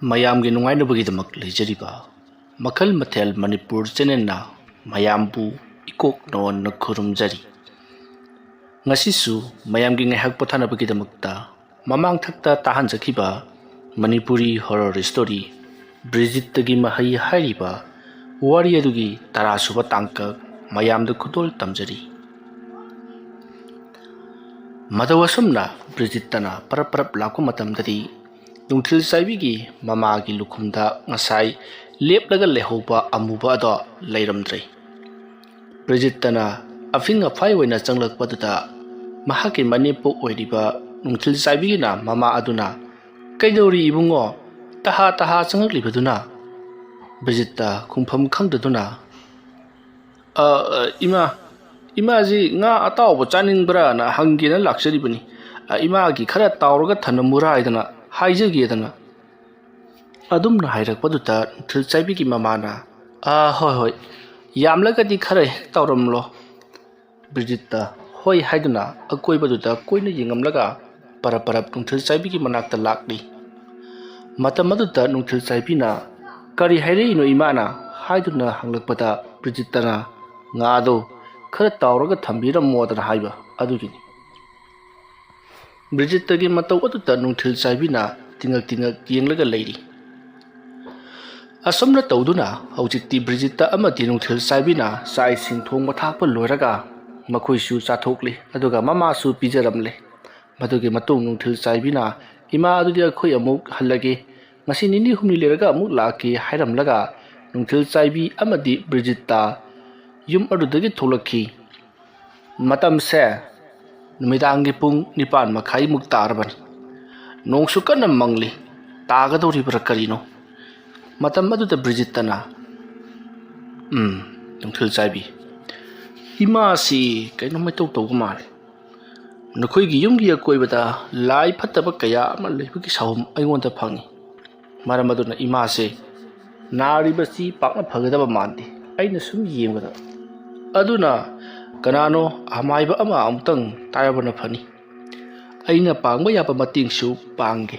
ꯃꯌꯥꯝꯒꯤ ꯅꯨꯡꯉꯥꯏꯅꯕꯒꯤꯗꯃꯛ ꯂꯩꯖꯔꯤꯕ ꯃꯈꯜ ꯃꯊꯦꯜ ꯃꯅꯤꯄꯨꯔ ꯆꯦꯅꯦꯜꯅ ꯃꯌꯥꯝꯕꯨ ꯏꯀꯣꯛ ꯅꯧꯅ ꯈꯨꯔꯨꯝꯖꯔꯤ꯫ ꯉꯁꯤꯁꯨ ꯃꯌꯥꯝꯒꯤ ꯉꯥꯏꯍꯥꯛ ꯄꯣꯊꯥꯅꯕꯒꯤꯗꯃꯛꯇ ꯃꯃꯥꯡꯊꯛꯇ ꯇꯥꯍꯟꯖꯈꯤꯕ ꯃꯅꯤꯄꯨꯔꯤ ꯍꯣꯔꯔ ꯁ꯭ꯇꯣꯔꯤ ꯕ꯭ꯔꯤꯖꯤꯠꯇꯒꯤ ꯃꯍꯩ ꯍꯥꯏꯔꯤꯕ ꯋꯥꯔꯤ ꯑꯗꯨꯒꯤ 10ꯁꯨꯕ ꯇꯥꯡꯀꯛ ꯃꯌꯥꯝꯗ ꯈꯨꯗꯣꯜ ꯇꯝꯖꯔꯤ꯫ ꯃꯇꯧ ꯑꯁꯨꯝꯅ ꯕ꯭ꯔꯤꯖꯤꯠꯇꯅ ꯄꯔꯞ ꯂꯥꯛꯄ ꯃꯇꯝꯗꯗꯤ ꯅꯨꯡꯊꯤꯜ ꯆꯥꯏꯕꯤꯒꯤ ꯃꯃꯥꯒꯤ ꯂꯨꯈꯨꯝꯗ ꯉꯁꯥꯏ ꯂꯦꯞꯂꯒ ꯂꯩꯍꯧꯕ ꯑꯃꯨꯕ ꯑꯗꯣ ꯂꯩꯔꯝꯗ꯭ꯔꯦ꯫ ꯕ꯭ꯔꯤꯖꯤꯠꯇꯅ ꯑꯐꯤꯡ ꯑꯐꯥꯏ ꯑꯣꯏꯅ ꯆꯪꯂꯛꯄꯗꯨꯗ ꯃꯍꯥꯛꯀꯤ ꯃꯅꯦꯝꯄꯣꯛ ꯑꯣꯏꯔꯤꯕ ꯅꯨꯡꯊꯤꯜ ꯆꯥꯏꯕꯤꯒꯤꯅ ꯃꯃꯥ ꯑꯗꯨꯅ "ꯀꯩꯗꯧꯔꯤ ꯏꯕꯨꯡꯉꯣ, ꯇꯍꯥ ꯆꯪꯂꯛꯂꯤꯕꯗꯨꯅ?" ꯕ꯭ꯔꯤꯖꯤꯠꯇ ꯈꯨꯝꯐꯝ ꯈꯪꯗꯗꯨꯅ ꯏꯃꯥꯖꯤ ꯉꯥ ꯑꯇꯥꯎꯕ ꯆꯥꯅꯤꯡꯕ꯭ꯔꯥꯅ ꯍꯪꯒꯦꯅ ꯂꯥꯛꯆꯔꯤꯕꯅꯤ꯫ ꯏꯃꯥꯒꯤ ꯈꯔ ꯇꯥꯎꯔꯒ ꯊꯅꯝꯃꯨꯔꯥ ꯍꯥꯏꯗꯅ ꯍꯥꯏꯖꯒꯦꯗꯅ꯫ ꯑꯗꯨꯝꯅ ꯍꯥꯏꯔꯛꯄꯗꯨꯗ ꯅꯨꯡꯊꯤꯜ ꯆꯥꯏꯕꯤꯒꯤ ꯃꯃꯥꯅ ꯍꯣꯏ ꯌꯥꯝꯂꯒꯗꯤ ꯈꯔ ꯍꯦꯛ ꯇꯥꯎꯔꯝꯂꯣ." ꯕ꯭ꯔꯤꯖꯤꯠꯇ ꯍꯣꯏ ꯍꯥꯏꯗꯨꯅ ꯑꯀꯣꯏꯕꯗꯨꯗ ꯀꯣꯏꯅ ꯌꯦꯡꯉꯝꯂꯒ ꯄꯔꯞ ꯅꯨꯡꯊꯤꯜ ꯆꯥꯏꯕꯤꯒꯤ ꯃꯅꯥꯛꯇ ꯂꯥꯛꯂꯤ꯫ ꯃꯇꯝ ꯑꯗꯨꯗ ꯅꯨꯡꯊꯤꯜ ꯆꯥꯏꯕꯤꯅ "ꯀꯔꯤ ꯍꯥꯏꯔꯛꯏꯅꯣ ꯏꯃꯥꯅ?" ꯍꯥꯏꯗꯨꯅ ꯍꯪꯂꯛꯄꯗ ꯕ꯭ꯔꯤꯖꯤꯠꯇꯅ "ꯉꯥꯗꯣ ꯈꯔ ꯇꯥꯎꯔꯒ ꯊꯝꯕꯤꯔꯝꯃꯣꯗꯅ ꯍꯥꯏꯕ ꯑꯗꯨꯒꯤꯅꯤ." ꯕ꯭ꯔꯤꯖꯤꯠꯇꯒꯤ ꯃꯇꯧ ꯑꯗꯨꯗ ꯅꯨꯡꯊꯤꯜ ꯆꯥꯏꯕꯤꯅ ꯇꯤꯡꯉꯛ ꯌꯦꯡꯂꯒ ꯂꯩꯔꯤ꯫ ꯑꯁꯨꯝꯅ ꯇꯧꯗꯨꯅ ꯍꯧꯖꯤꯛꯇꯤ ꯕ꯭ꯔꯤꯖꯤꯠꯇ ꯑꯃꯗꯤ ꯅꯨꯡꯊꯤꯜ ꯆꯥꯏꯕꯤꯅ ꯆꯥꯛ ꯏꯁꯤꯡ ꯊꯣꯡꯕ ꯊꯥꯛꯄ ꯂꯣꯏꯔꯒ ꯃꯈꯣꯏꯁꯨ ꯆꯥꯊꯣꯛꯂꯤ, ꯑꯗꯨꯒ ꯃꯃꯥꯁꯨ ꯄꯤꯖꯔꯝꯂꯦ꯫ ꯃꯗꯨꯒꯤ ꯃꯇꯨꯡ ꯅꯨꯡꯊꯤꯜ ꯆꯥꯏꯕꯤꯅ "ꯏꯃꯥ ꯑꯗꯨꯗꯤ ꯑꯩꯈꯣꯏ ꯑꯃꯨꯛ ꯍꯜꯂꯒꯦ, ꯉꯁꯤ ꯅꯤꯅꯤ ꯍꯨꯝꯅꯤ ꯂꯩꯔꯒ ꯑꯃꯨꯛ ꯂꯥꯛꯀꯦ" ꯍꯥꯏꯔꯝꯂꯒ ꯅꯨꯡꯊꯤꯜ ꯆꯥꯏꯕꯤ ꯑꯃꯗꯤ ꯕ꯭ꯔꯤꯖꯤꯠꯇ ꯌꯨꯝ ꯑꯗꯨꯗꯒꯤ ꯊꯣꯛꯂꯛꯈꯤ꯫ ꯃꯇꯝꯁꯦ ꯅꯨꯃꯤꯗꯥꯡꯒꯤ ꯄꯨꯡ 9:30 ꯇꯥꯔꯕꯅꯤ꯫ ꯅꯣꯡꯁꯨ ꯀꯟꯅ ꯃꯪꯂꯤ, ꯇꯥꯒꯗꯧꯔꯤꯕ꯭ꯔꯥ ꯀꯔꯤꯅꯣ? ꯃꯇꯝ ꯑꯗꯨꯗ ꯕ꯭ꯔꯤꯖꯤꯠꯇꯅ ꯅꯨꯡꯊꯤꯜ ꯆꯥꯏꯕꯤ, ꯏꯃꯥꯁꯤ ꯀꯩꯅꯣꯝ ꯃꯩꯇꯧ ꯇꯧꯕ ꯃꯥꯜꯂꯤ꯫ ꯅꯈꯣꯏꯒꯤ ꯌꯨꯝꯒꯤ ꯑꯀꯣꯏꯕꯗ ꯂꯥꯏ ꯐꯠꯇꯕ ꯀꯌꯥ ꯑꯃ ꯂꯩꯕꯒꯤ ꯁꯥꯎꯍꯨꯝ ꯑꯩꯉꯣꯟꯗ ꯐꯪꯏ꯫ ꯃꯔꯝ ꯑꯗꯨꯅ ꯏꯃꯥꯁꯦ ꯅꯥꯔꯤꯕꯁꯤ ꯄꯥꯛꯅ ꯐꯒꯗꯕ ꯃꯥꯟꯗꯦ ꯑꯩꯅ ꯁꯨꯝ ꯌꯦꯡꯕꯗ꯫ ꯑꯗꯨꯅ ꯀꯅꯥꯅꯣ ꯑꯃꯥꯏꯕ ꯑꯃ ꯑꯃꯨꯛꯇꯪ ꯇꯥꯟꯅꯕꯅ ꯐꯅꯤ꯫ ꯑꯩꯅ ꯄꯥꯡꯕ ꯌꯥꯕ ꯃꯇꯦꯡꯁꯨ ꯄꯥꯡꯒꯦ."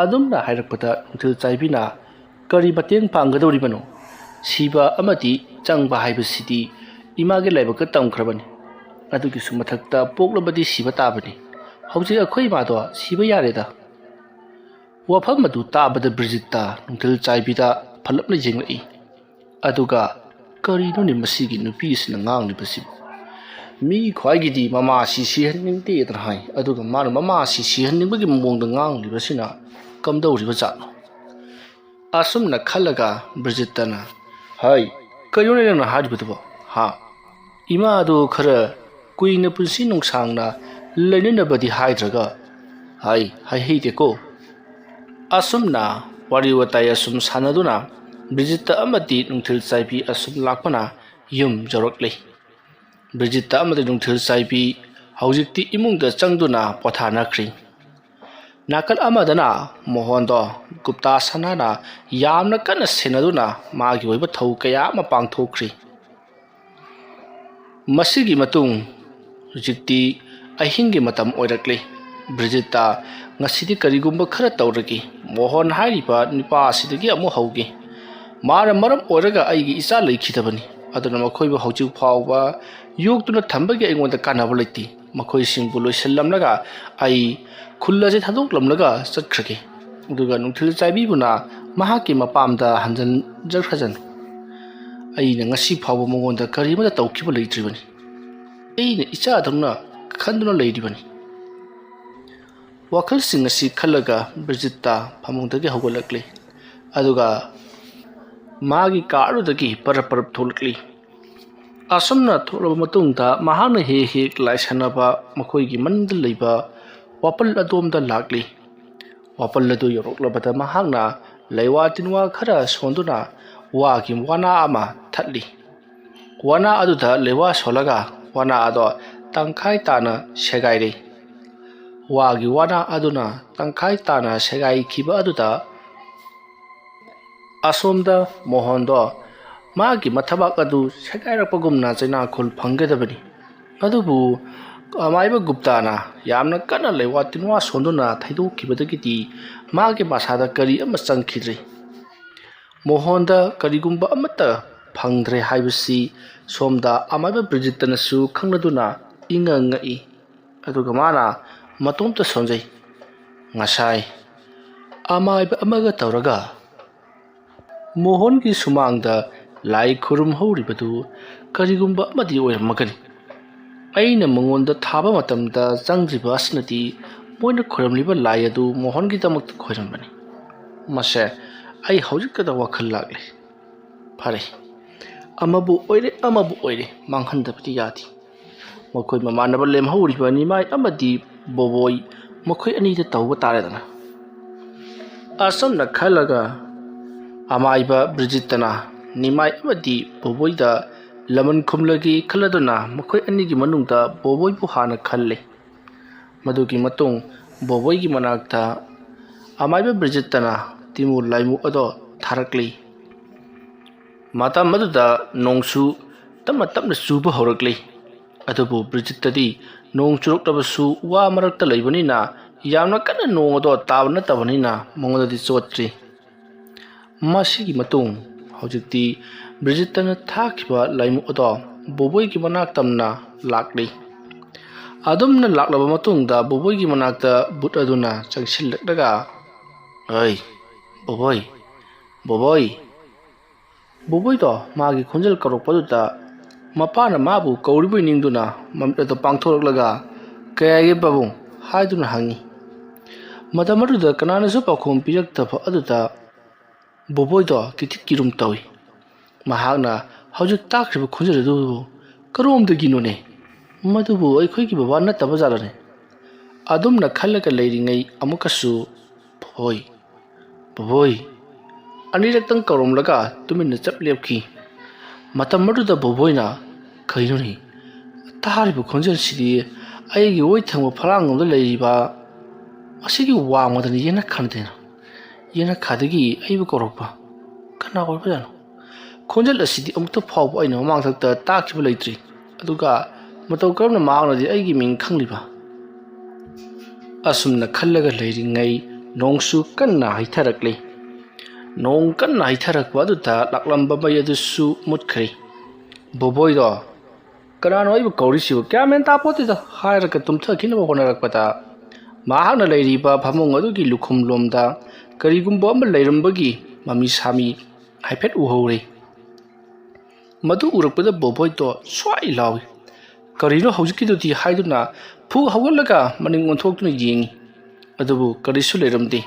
ꯑꯗꯨꯝꯅ ꯍꯥꯏꯔꯛꯄꯗ ꯅꯨꯡꯊꯤꯜ ꯆꯥꯏꯕꯤꯅ "ꯀꯔꯤ ꯃꯇꯦꯡ ꯄꯥꯡꯒꯗꯧꯔꯤꯕꯅꯣ? ꯁꯤꯕ ꯑꯃꯗꯤ ꯆꯪꯕ ꯍꯥꯏꯕꯁꯤꯗꯤ ꯏꯃꯥꯒꯤ ꯂꯥꯏꯕꯛꯇ ꯇꯝꯈ꯭ꯔꯕꯅꯤ. ꯑꯗꯨꯒꯤꯁꯨ ꯃꯊꯛꯇ ꯄꯣꯛꯂꯕꯗꯤ ꯁꯤꯕ ꯇꯥꯕꯅꯤ. ꯍꯧꯖꯤꯛ ꯑꯩꯈꯣꯏ ꯏꯃꯥꯗꯣ ꯁꯤꯕ ꯌꯥꯔꯦꯗ." ꯋꯥꯐꯝ ꯑꯗꯨ ꯇꯥꯕꯗ ꯕ꯭ꯔꯤꯖꯤꯠꯇ ꯅꯨꯡꯊꯤꯜ ꯆꯥꯏꯕꯤꯗ ꯐꯠꯂꯞꯅ ꯌꯦꯡꯂꯛꯏ꯫ ꯑꯗꯨꯒ "ꯀꯔꯤꯅꯣꯅꯦ ꯃꯁꯤꯒꯤ ꯅꯨꯄꯤꯁꯤꯅ ꯉꯥꯡꯂꯤꯕꯁꯤꯕꯨ? ꯃꯤ ꯈ꯭ꯋꯥꯏꯒꯤꯗꯤ ꯃꯃꯥꯁꯤ ꯁꯤꯍꯟꯅꯤꯡꯗꯦꯗꯅ ꯍꯥꯏ, ꯑꯗꯨꯒ ꯃꯥꯅ ꯃꯃꯥꯁꯤ ꯁꯤꯍꯟꯅꯤꯡꯕꯒꯤ ꯃꯑꯣꯡꯗ ꯉꯥꯡꯂꯤꯕꯁꯤꯅ ꯀꯝꯗꯧꯔꯤꯕ ꯖꯥꯠꯅꯣ?" ꯑꯁꯨꯝꯅ ꯈꯜꯂꯒ ꯕ꯭ꯔꯤꯖꯤꯠꯇꯅ "ꯍꯩ, ꯀꯩꯅꯣꯅꯦ ꯅꯪꯅ ꯍꯥꯏꯔꯤꯕꯗꯨꯕꯣ? ꯏꯃꯥꯗꯣ ꯈꯔ ꯀꯨꯏꯅ ꯄꯨꯟꯁꯤ ꯅꯨꯡꯁꯥꯡꯅ ꯂꯩꯅꯅꯕꯗꯤ ꯍꯥꯏꯗ꯭ꯔꯒ ꯍꯥꯏꯍꯩꯗꯦꯀꯣ." ꯑꯁꯨꯝꯅ ꯋꯥꯔꯤ ꯋꯥꯇꯥꯏ ꯑꯁꯨꯝ ꯁꯥꯟꯅꯗꯨꯅ ꯕ꯭ꯔꯤꯖꯤꯠꯇ ꯑꯃꯗꯤ ꯅꯨꯡꯊꯤꯜ ꯆꯥꯏꯕꯤ ꯑꯁꯨꯝ ꯂꯥꯛꯄꯅ ꯌꯨꯝ ꯌꯧꯔꯛꯂꯤ꯫ ꯕ꯭ꯔꯤꯖꯤꯠꯇ ꯑꯃꯗꯤ ꯅꯨꯡꯊꯤꯜ ꯆꯥꯏꯕꯤ ꯍꯧꯖꯤꯛꯇꯤ ꯏꯃꯨꯡꯗ ꯆꯪꯗꯨꯅ ꯄꯣꯊꯥꯅꯈ꯭ꯔꯤ꯫ ꯅꯥꯀꯜ ꯑꯃꯗꯅ ꯃꯣꯍꯣꯟꯗꯣ ꯒꯨꯞꯇꯥ ꯁꯅꯥꯅ ꯌꯥꯝꯅ ꯀꯟꯅ ꯁꯦꯟꯅꯗꯨꯅ ꯃꯥꯒꯤ ꯑꯣꯏꯕ ꯊꯧ ꯀꯌꯥ ꯑꯃ ꯄꯥꯡꯊꯣꯛꯈ꯭ꯔꯤ꯫ ꯃꯁꯤꯒꯤ ꯃꯇꯨꯡ ꯍꯧꯖꯤꯛꯇꯤ ꯑꯍꯤꯡꯒꯤ ꯃꯇꯝ ꯑꯣꯏꯔꯛꯂꯤ꯫ ꯕ꯭ꯔꯤꯖꯤꯠꯇ "ꯉꯁꯤꯗꯤ ꯀꯔꯤꯒꯨꯝꯕ ꯈꯔ ꯇꯧꯔꯒꯦ. ꯃꯣꯍꯣꯟ ꯍꯥꯏꯔꯤꯕ ꯅꯨꯄꯥ ꯑꯁꯤꯗꯒꯤ ꯑꯃꯨꯛ ꯍꯧꯒꯦ. ꯃꯥꯅ ꯃꯔꯝ ꯑꯣꯏꯔꯒ ꯑꯩꯒꯤ ꯏꯆꯥ ꯂꯩꯈꯤꯗꯕꯅꯤ. ꯑꯗꯨꯅ ꯃꯈꯣꯏꯕꯨ ꯍꯧꯖꯤꯛ ꯐꯥꯎꯕ ꯌꯣꯛꯇꯨꯅ ꯊꯝꯕꯒꯤ ꯑꯩꯉꯣꯟꯗ ꯀꯥꯟꯅꯕ ꯂꯩꯇꯦ. ꯃꯈꯣꯏꯁꯤꯡꯕꯨ ꯂꯣꯏꯁꯤꯜꯂꯝꯂꯒ ꯑꯩ ꯈꯨꯜ ꯑꯁꯤ ꯊꯥꯗꯣꯛꯂꯝꯂꯒ ꯆꯠꯈ꯭ꯔꯒꯦ. ꯑꯗꯨꯒ ꯅꯨꯡꯊꯤꯜ ꯆꯥꯏꯕꯤꯕꯨꯅ ꯃꯍꯥꯛꯀꯤ ꯃꯄꯥꯝꯗ ꯍꯟꯖꯟꯈ꯭ꯔꯖꯅꯨ. ꯑꯩꯅ ꯉꯁꯤ ꯐꯥꯎꯕ ꯃꯉꯣꯟꯗ ꯀꯔꯤꯃꯠꯇ ꯇꯧꯈꯤꯕ ꯂꯩꯇ꯭ꯔꯤꯕꯅꯤ. ꯑꯩꯅ ꯏꯆꯥꯗꯧꯅ ꯈꯟꯗꯨꯅ ꯂꯩꯔꯤꯕꯅꯤ." ꯋꯥꯈꯜꯁꯤꯡ ꯑꯁꯤ ꯈꯜꯂꯒ ꯕ꯭ꯔꯤꯖꯤꯠꯇ ꯐꯃꯨꯡꯗꯒꯤ ꯍꯧꯒꯠꯂꯛꯂꯤ, ꯑꯗꯨꯒ ꯃꯥꯒꯤ ꯀꯥ ꯑꯗꯨꯗꯒꯤ ꯄꯔꯞ ꯊꯣꯛꯂꯛꯂꯤ꯫ ꯑꯁꯨꯝꯅ ꯊꯣꯛꯂꯕ ꯃꯇꯨꯡꯗ ꯃꯍꯥꯛꯅ ꯍꯦꯛ ꯂꯥꯏ ꯁꯥꯟꯅꯕ ꯃꯈꯣꯏꯒꯤ ꯃꯅꯤꯡꯗ ꯂꯩꯕ ꯋꯥꯄꯜ ꯑꯗꯣꯝꯗ ꯂꯥꯛꯂꯤ꯫ ꯋꯥꯄꯜ ꯑꯗꯨ ꯌꯧꯔꯛꯂꯕꯗ ꯃꯍꯥꯛꯅ ꯂꯩꯋꯥ ꯇꯤꯟꯋꯥ ꯈꯔ ꯁꯣꯟꯗꯨꯅ ꯋꯥꯒꯤ ꯋꯥꯅꯥ ꯑꯃ ꯊꯠꯂꯤ꯫ ꯋꯥꯅꯥ ꯑꯗꯨꯗ ꯂꯩꯋꯥ ꯁꯣꯜꯂꯒ ꯋꯥꯅꯥ ꯑꯗꯣ ꯇꯪꯈꯥꯏ ꯇꯥꯅ ꯁꯦꯒꯥꯏꯔꯦ꯫ ꯋꯥꯒꯤ ꯋꯥꯅꯥ ꯑꯗꯨꯅ ꯇꯪꯈꯥꯏ ꯇꯥꯅ ꯁꯦꯒꯥꯏꯈꯤꯕ ꯑꯗꯨꯗ ꯑꯁꯣꯝꯗ ꯃꯣꯍꯣꯟꯗꯣ ꯃꯥꯒꯤ ꯃꯊꯕꯥꯛ ꯑꯗꯨ ꯁꯦꯒꯥꯏꯔꯛꯄꯒꯨꯝꯅ ꯆꯩꯅꯥꯈꯣꯜ ꯐꯪꯒꯗꯕꯅꯤ꯫ ꯑꯗꯨꯕꯨ ꯑꯃꯥꯏꯕ ꯒꯨꯞꯇꯥꯅ ꯌꯥꯝꯅ ꯀꯟꯅ ꯂꯩꯋꯥ ꯇꯤꯟꯋꯥ ꯁꯣꯟꯗꯨꯅ ꯊꯩꯗꯣꯛꯈꯤꯕꯗꯒꯤꯗꯤ ꯃꯥꯒꯤ ꯃꯁꯥꯗ ꯀꯔꯤ ꯑꯃ ꯆꯪꯈꯤꯗ꯭ꯔꯤ꯫ ꯃꯣꯍꯣꯟꯗ ꯀꯔꯤꯒꯨꯝꯕ ꯑꯃꯠꯇ ꯐꯪꯗ꯭ꯔꯦ ꯍꯥꯏꯕꯁꯤ ꯁꯣꯝꯗ ꯑꯃꯥꯏꯕ ꯕ꯭ꯔꯤꯖꯤꯠꯇꯅꯁꯨ ꯈꯪꯂꯗꯨꯅ ꯏꯪꯉ ꯉꯛꯏ꯫ ꯑꯗꯨꯒ ꯃꯥꯅ ꯃꯇꯣꯝꯇ ꯁꯣꯟꯖꯩ꯫ ꯉꯁꯥꯏ ꯑꯃꯥꯏꯕ ꯑꯃꯒ ꯇꯧꯔꯒ ꯃꯣꯍꯣꯟꯒꯤ ꯁꯨꯃꯥꯡꯗ ꯂꯥꯏ ꯈꯨꯔꯨꯝꯍꯧꯔꯤꯕꯗꯨ ꯀꯔꯤꯒꯨꯝꯕ ꯑꯃꯗꯤ ꯑꯣꯏꯔꯝꯃꯒꯅꯤ꯫ ꯑꯩꯅ ꯃꯉꯣꯟꯗ ꯊꯥꯕ ꯃꯇꯝꯗ ꯆꯪꯗ꯭ꯔꯤꯕ ꯑꯁꯤꯅꯗꯤ ꯃꯣꯏꯅ ꯈꯣꯏꯔꯝꯂꯤꯕ ꯂꯥꯏ ꯑꯗꯨ ꯃꯣꯍꯣꯟꯒꯤꯗꯃꯛꯇ ꯈꯣꯏꯔꯝꯕꯅꯤ꯫ ꯃꯁꯦ ꯑꯩ ꯍꯧꯖꯤꯛꯇꯗ ꯋꯥꯈꯜ ꯂꯥꯛꯂꯦ꯫ ꯐꯔꯦ, ꯑꯃꯕꯨ ꯑꯣꯏꯔꯦ ꯃꯥꯡꯍꯟꯗꯕꯗꯤ ꯌꯥꯗꯦ꯫ ꯃꯈꯣꯏ ꯃꯃꯥꯟꯅꯕ ꯂꯦꯝꯍꯧꯔꯤꯕ ꯅꯤꯃꯥꯏ ꯑꯃꯗꯤ ꯕꯣꯕꯣꯏ ꯃꯈꯣꯏ ꯑꯅꯤꯗ ꯇꯧꯕ ꯇꯥꯔꯦꯗꯅ꯫ ꯑꯁꯨꯝꯅ ꯈꯜꯂꯒ ꯑꯃꯥꯏꯕ ꯕ꯭ꯔꯤꯖꯤꯠꯇꯅ ꯅꯤꯃꯥꯏ ꯑꯃꯗꯤ ꯕꯣꯕꯣꯏꯗ ꯂꯃꯟ ꯈꯨꯝꯂꯒꯦ ꯈꯜꯂꯗꯨꯅ ꯃꯈꯣꯏ ꯑꯅꯤꯒꯤ ꯃꯅꯨꯡꯗ ꯕꯣꯕꯣꯏꯕꯨ ꯍꯥꯟꯅ ꯈꯜꯂꯦ꯫ ꯃꯗꯨꯒꯤ ꯃꯇꯨꯡ ꯕꯣꯕꯣꯏꯒꯤ ꯃꯅꯥꯛꯇ ꯑꯃꯥꯏꯕ ꯕ꯭ꯔꯤꯖꯤꯠꯇꯅ ꯇꯤꯃꯨ ꯂꯥꯏꯃꯨ ꯑꯗꯣ ꯊꯥꯔꯛꯂꯤ꯫ ꯃꯇꯝ ꯑꯗꯨꯗ ꯅꯣꯡꯁꯨ ꯇꯞꯅ ꯇꯞꯅ ꯆꯨꯕ ꯍꯧꯔꯛꯂꯤ꯫ ꯑꯗꯨꯕꯨ ꯕ꯭ꯔꯤꯖꯤꯠꯇꯗꯤ ꯅꯣꯡ ꯆꯨꯔꯛꯂꯕꯁꯨ ꯋꯥ ꯃꯔꯛꯇ ꯂꯩꯕꯅꯤꯅ ꯌꯥꯝꯅ ꯀꯟꯅ ꯅꯣꯡ ꯑꯗꯣ ꯇꯥꯕ ꯅꯠꯇꯕꯅꯤꯅ ꯃꯉꯣꯟꯗꯗꯤ ꯆꯣꯠꯇ꯭ꯔꯤ꯫ ꯃꯁꯤꯒꯤ ꯃꯇꯨꯡ ꯍꯧꯖꯤꯛꯇꯤ ꯕ꯭ꯔꯤꯖꯤꯠꯇꯅ ꯊꯥꯈꯤꯕ ꯂꯥꯏꯃꯨ ꯑꯗꯣ ꯕꯣꯕꯣꯏꯒꯤ ꯃꯅꯥꯛ ꯇꯝꯅ ꯂꯥꯛꯂꯤ꯫ ꯑꯗꯨꯝꯅ ꯂꯥꯛꯂꯕ ꯃꯇꯨꯡꯗ ꯕꯣꯕꯣꯏꯒꯤ ꯃꯅꯥꯛꯇ ꯕꯨꯠ ꯑꯗꯨꯅ ꯆꯪꯁꯤꯜꯂꯛꯂꯒ "ꯑꯩ ꯕꯣꯕꯣꯏ, ꯕꯣꯕꯣꯏ!" ꯕꯣꯕꯣꯏꯗꯣ ꯃꯥꯒꯤ ꯈꯣꯟꯖꯦꯜ ꯀꯧꯔꯛꯄꯗꯨꯗ ꯃꯄꯥꯅ ꯃꯥꯕꯨ ꯀꯧꯔꯤꯕꯣꯏ ꯅꯤꯡꯗꯨꯅ ꯃꯃꯤꯠ ꯑꯗꯨ ꯄꯥꯡꯊꯣꯔꯛꯂꯒ "ꯀꯌꯥꯒꯤ ꯄꯥꯕꯨꯡ?" ꯍꯥꯏꯗꯨꯅ ꯍꯪꯉꯤ꯫ ꯃꯇꯝ ꯑꯗꯨꯗ ꯀꯅꯥꯅꯁꯨ ꯄꯥꯎꯈꯨꯝ ꯄꯤꯔꯛꯇꯕ ꯑꯗꯨꯗ ꯕꯣꯕꯣꯏꯗꯣ ꯀꯤꯊꯤꯛ ꯀꯤꯔꯨꯝ ꯇꯧꯏ꯫ ꯃꯍꯥꯛꯅ ꯍꯧꯖꯤꯛ ꯇꯥꯈ꯭ꯔꯤꯕ ꯈꯣꯟꯖꯦꯜ ꯑꯗꯨꯕꯨ ꯀꯔꯣꯝꯗꯒꯤꯅꯣꯅꯦ? ꯃꯗꯨꯕꯨ ꯑꯩꯈꯣꯏꯒꯤ ꯕꯕꯥ ꯅꯠꯇꯕ ꯖꯥꯠꯂꯅꯦ? ꯑꯗꯨꯝꯅ ꯈꯜꯂꯒ ꯂꯩꯔꯤꯉꯩ ꯑꯃꯨꯛꯀꯁꯨ "ꯕꯣꯕꯣꯏ, ꯕꯣꯕꯣꯏ!" ꯑꯅꯤꯔꯛꯇꯪ ꯀꯧꯔꯝꯂꯒ ꯇꯨꯃꯤꯟꯅ ꯆꯞ ꯂꯦꯞꯈꯤ꯫ ꯃꯇꯝ ꯑꯗꯨꯗ ꯕꯣꯕꯣꯏꯅ "ꯀꯩꯅꯣꯅꯦ? ꯇꯥꯔꯤꯕ ꯈꯣꯟꯖꯦꯜꯁꯤꯗꯤ ꯑꯩꯒꯤ ꯑꯣꯏ ꯊꯪꯕ ꯐꯂꯥꯡꯂꯣꯝꯗ ꯂꯩꯔꯤꯕ ꯑꯁꯤꯒꯤ ꯋꯥꯡꯃꯗꯅꯤ ꯌꯦꯅꯈꯥꯗꯅ ꯌꯦꯅꯈꯥꯗꯒꯤ ꯑꯩꯕꯨ ꯀꯧꯔꯛꯄ ꯀꯅꯥ ꯑꯣꯏꯕꯖꯥꯠꯅꯣ? ꯈꯣꯟꯖꯦꯜ ꯑꯁꯤꯗꯤ ꯑꯃꯨꯛꯇ ꯐꯥꯎꯕ ꯑꯩꯅ ꯃꯃꯥꯡꯊꯛꯇ ꯇꯥꯈꯤꯕ ꯂꯩꯇ꯭ꯔꯤ꯫ ꯑꯗꯨꯒ ꯃꯇꯧ ꯀꯔꯝꯅ ꯃꯍꯥꯛꯅꯗꯤ ꯑꯩꯒꯤ ꯃꯤꯡ ꯈꯪꯂꯤꯕ?" ꯑꯁꯨꯝꯅ ꯈꯜꯂꯒ ꯂꯩꯔꯤꯉꯩ ꯅꯣꯡꯁꯨ ꯀꯟꯅ ꯍꯩꯊꯔꯛꯂꯤ꯫ ꯅꯣꯡ ꯀꯟꯅ ꯍꯩꯊꯔꯛꯄ ꯑꯗꯨꯗ ꯂꯥꯛꯂꯝꯕ ꯃꯩ ꯑꯗꯨꯁꯨ ꯃꯨꯠꯈ꯭ꯔꯦ꯫ ꯕꯣꯕꯣꯏꯗꯣ "ꯀꯅꯥꯅꯣ ꯑꯩꯕꯨ ꯀꯧꯔꯤꯁꯤꯕꯨ? ꯒ꯭ꯌꯥꯟ ꯃꯦꯟ ꯇꯥꯄꯣꯠꯇꯦꯗ" ꯍꯥꯏꯔꯒ ꯇꯨꯝꯊꯈꯤꯅꯕ ꯍꯣꯠꯅꯔꯛꯄꯗ ꯃꯍꯥꯛꯅ ꯂꯩꯔꯤꯕ ꯐꯃꯨꯡ ꯑꯗꯨꯒꯤ ꯂꯨꯈꯨꯝꯂꯣꯝꯗ ꯀꯔꯤꯒꯨꯝꯕ ꯑꯃ ꯂꯩꯔꯝꯕꯒꯤ ꯃꯃꯤ ꯁꯥꯃꯤ ꯍꯥꯏꯐꯦꯠ ꯎꯍꯧꯔꯦ꯫ ꯃꯗꯨ ꯎꯔꯛꯄꯗ ꯕꯣꯕꯣꯏꯗꯣ ꯁ꯭ꯋꯥꯏ ꯂꯥꯎꯏ꯫ "ꯀꯔꯤꯅꯣ ꯍꯧꯖꯤꯛꯀꯤꯗꯨꯗꯤ?" ꯍꯥꯏꯗꯨꯅ ꯐꯨꯛ ꯍꯧꯒꯠꯂꯒ ꯃꯅꯤꯡ ꯑꯣꯟꯊꯣꯛꯇꯨꯅ ꯌꯦꯡꯉꯤ꯫ ꯑꯗꯨꯕꯨ ꯀꯔꯤꯁꯨ ꯂꯩꯔꯝꯗꯦ꯫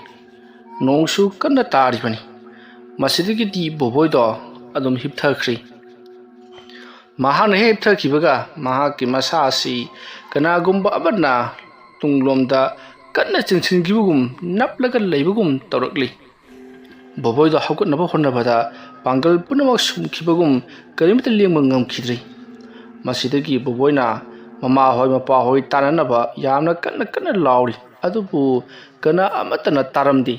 ꯅꯣꯡꯁꯨ ꯀꯟꯅ ꯇꯥꯔꯤꯕꯅꯤ꯫ ꯃꯁꯤꯗꯒꯤꯗꯤ ꯕꯣꯕꯣꯏꯗꯣ ꯑꯗꯨꯝ ꯍꯤꯞꯊꯈ꯭ꯔꯦ꯫ ꯃꯍꯥꯛꯅ ꯍꯦꯛ ꯍꯤꯞꯊꯈꯤꯕꯒ ꯃꯍꯥꯛꯀꯤ ꯃꯁꯥ ꯑꯁꯤ ꯀꯅꯥꯒꯨꯝꯕ ꯑꯃꯅ ꯇꯨꯡꯂꯣꯝꯗ ꯀꯟꯅ ꯆꯤꯡꯁꯤꯟꯈꯤꯕꯒꯨꯝ ꯅꯞꯂꯒ ꯂꯩꯕꯒꯨꯝ ꯇꯧꯔꯛꯂꯤ꯫ ꯕꯣꯕꯣꯏꯗꯣ ꯍꯧꯒꯠꯅꯕ ꯍꯣꯠꯅꯕꯗ ꯄꯥꯡꯒꯜ ꯄꯨꯝꯅꯃꯛ ꯁꯨꯝꯈꯤꯕꯒꯨꯝ ꯀꯔꯤꯃꯠꯇ ꯂꯦꯡꯕ ꯉꯝꯈꯤꯗ꯭ꯔꯦ꯫ ꯃꯁꯤꯗꯒꯤ ꯕꯣꯕꯣꯏꯅ ꯃꯃꯥꯍꯣꯏ ꯃꯄꯥꯍꯣꯏ ꯇꯥꯟꯅꯅꯕ ꯌꯥꯝꯅ ꯀꯟꯅ ꯂꯥꯎꯔꯤ꯫ ꯑꯗꯨꯕꯨ ꯀꯅꯥ ꯑꯃꯠꯇꯅ ꯇꯥꯔꯝꯗꯦ꯫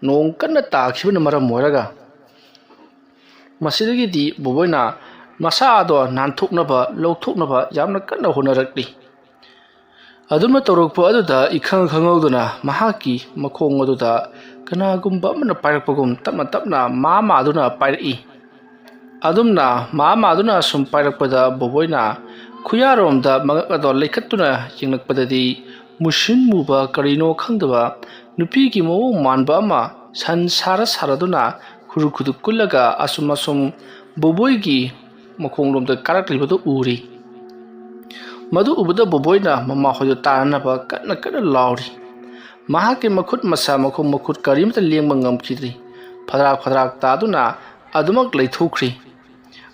ꯅꯣꯡ ꯀꯟꯅ ꯇꯥꯈꯤꯕꯅ ꯃꯔꯝ ꯑꯣꯏꯔꯒ ꯃꯁꯤꯗꯒꯤꯗꯤ ꯕꯣꯕꯣꯏꯅ ꯃꯁꯥꯗꯣ ꯅꯥꯟꯊꯣꯛꯅꯕ ꯂꯧꯊꯣꯛꯅꯕ ꯌꯥꯝꯅ ꯀꯟꯅ ꯍꯣꯠꯅꯔꯛꯂꯤ꯫ ꯑꯗꯨꯝꯅ ꯇꯧꯔꯛꯄ ꯑꯗꯨꯗ ꯏꯈꯪ ꯈꯪꯍꯧꯗꯅ ꯃꯍꯥꯛꯀꯤ ꯃꯈꯣꯡ ꯑꯗꯨꯗ ꯀꯅꯥꯒꯨꯝꯕ ꯑꯃꯅ ꯄꯥꯏꯔꯛꯄꯒꯨꯝ ꯇꯞꯅ ꯇꯞꯅ ꯃꯥꯗꯨꯅ ꯄꯥꯏꯔꯛꯏ꯫ ꯑꯗꯨꯝꯅ ꯃꯥꯗꯨꯅ ꯁꯨꯝ ꯄꯥꯏꯔꯛꯄꯗ ꯕꯣꯕꯣꯏꯅ ꯈꯨꯌꯥꯔꯣꯝꯗ ꯃꯉꯛ ꯑꯗꯣ ꯂꯩꯈꯠꯇꯨꯅ ꯌꯦꯡꯂꯛꯄꯗꯗꯤ ꯃꯨꯁꯤꯟ ꯃꯨꯕ ꯀꯔꯤꯅꯣ ꯈꯪꯗꯕ ꯅꯨꯄꯤꯒꯤ ꯃꯑꯣꯡ ꯃꯥꯟꯕ ꯑꯃ ꯁꯟ ꯁꯥꯔꯗꯨꯅ ꯈꯨꯔꯨ ꯈꯨꯗꯨꯞ ꯀꯨꯜꯂꯒ ꯑꯁꯨꯝ ꯕꯣꯕꯣꯏꯒꯤ ꯃꯈꯣꯡꯂꯣꯝꯗ ꯀꯥꯔꯛꯂꯤꯕꯗꯨ ꯎꯔꯤ꯫ ꯃꯗꯨ ꯎꯕꯗ ꯕꯣꯕꯣꯏꯅ ꯃꯃꯥꯍꯣꯏꯗꯨ ꯇꯥꯟꯅꯅꯕ ꯀꯟꯅ ꯂꯥꯎꯔꯤ꯫ ꯃꯍꯥꯛꯀꯤ ꯃꯈꯨꯠ ꯃꯁꯥ ꯃꯈꯣꯡ ꯃꯈꯨꯠ ꯀꯔꯤꯃꯠꯇ ꯂꯦꯡꯕ ꯉꯝꯈꯤꯗ꯭ꯔꯤ꯫ ꯐꯗ꯭ꯔꯥꯛ ꯇꯥꯗꯨꯅ ꯑꯗꯨꯃꯛ ꯂꯩꯊꯣꯛꯈ꯭ꯔꯤ꯫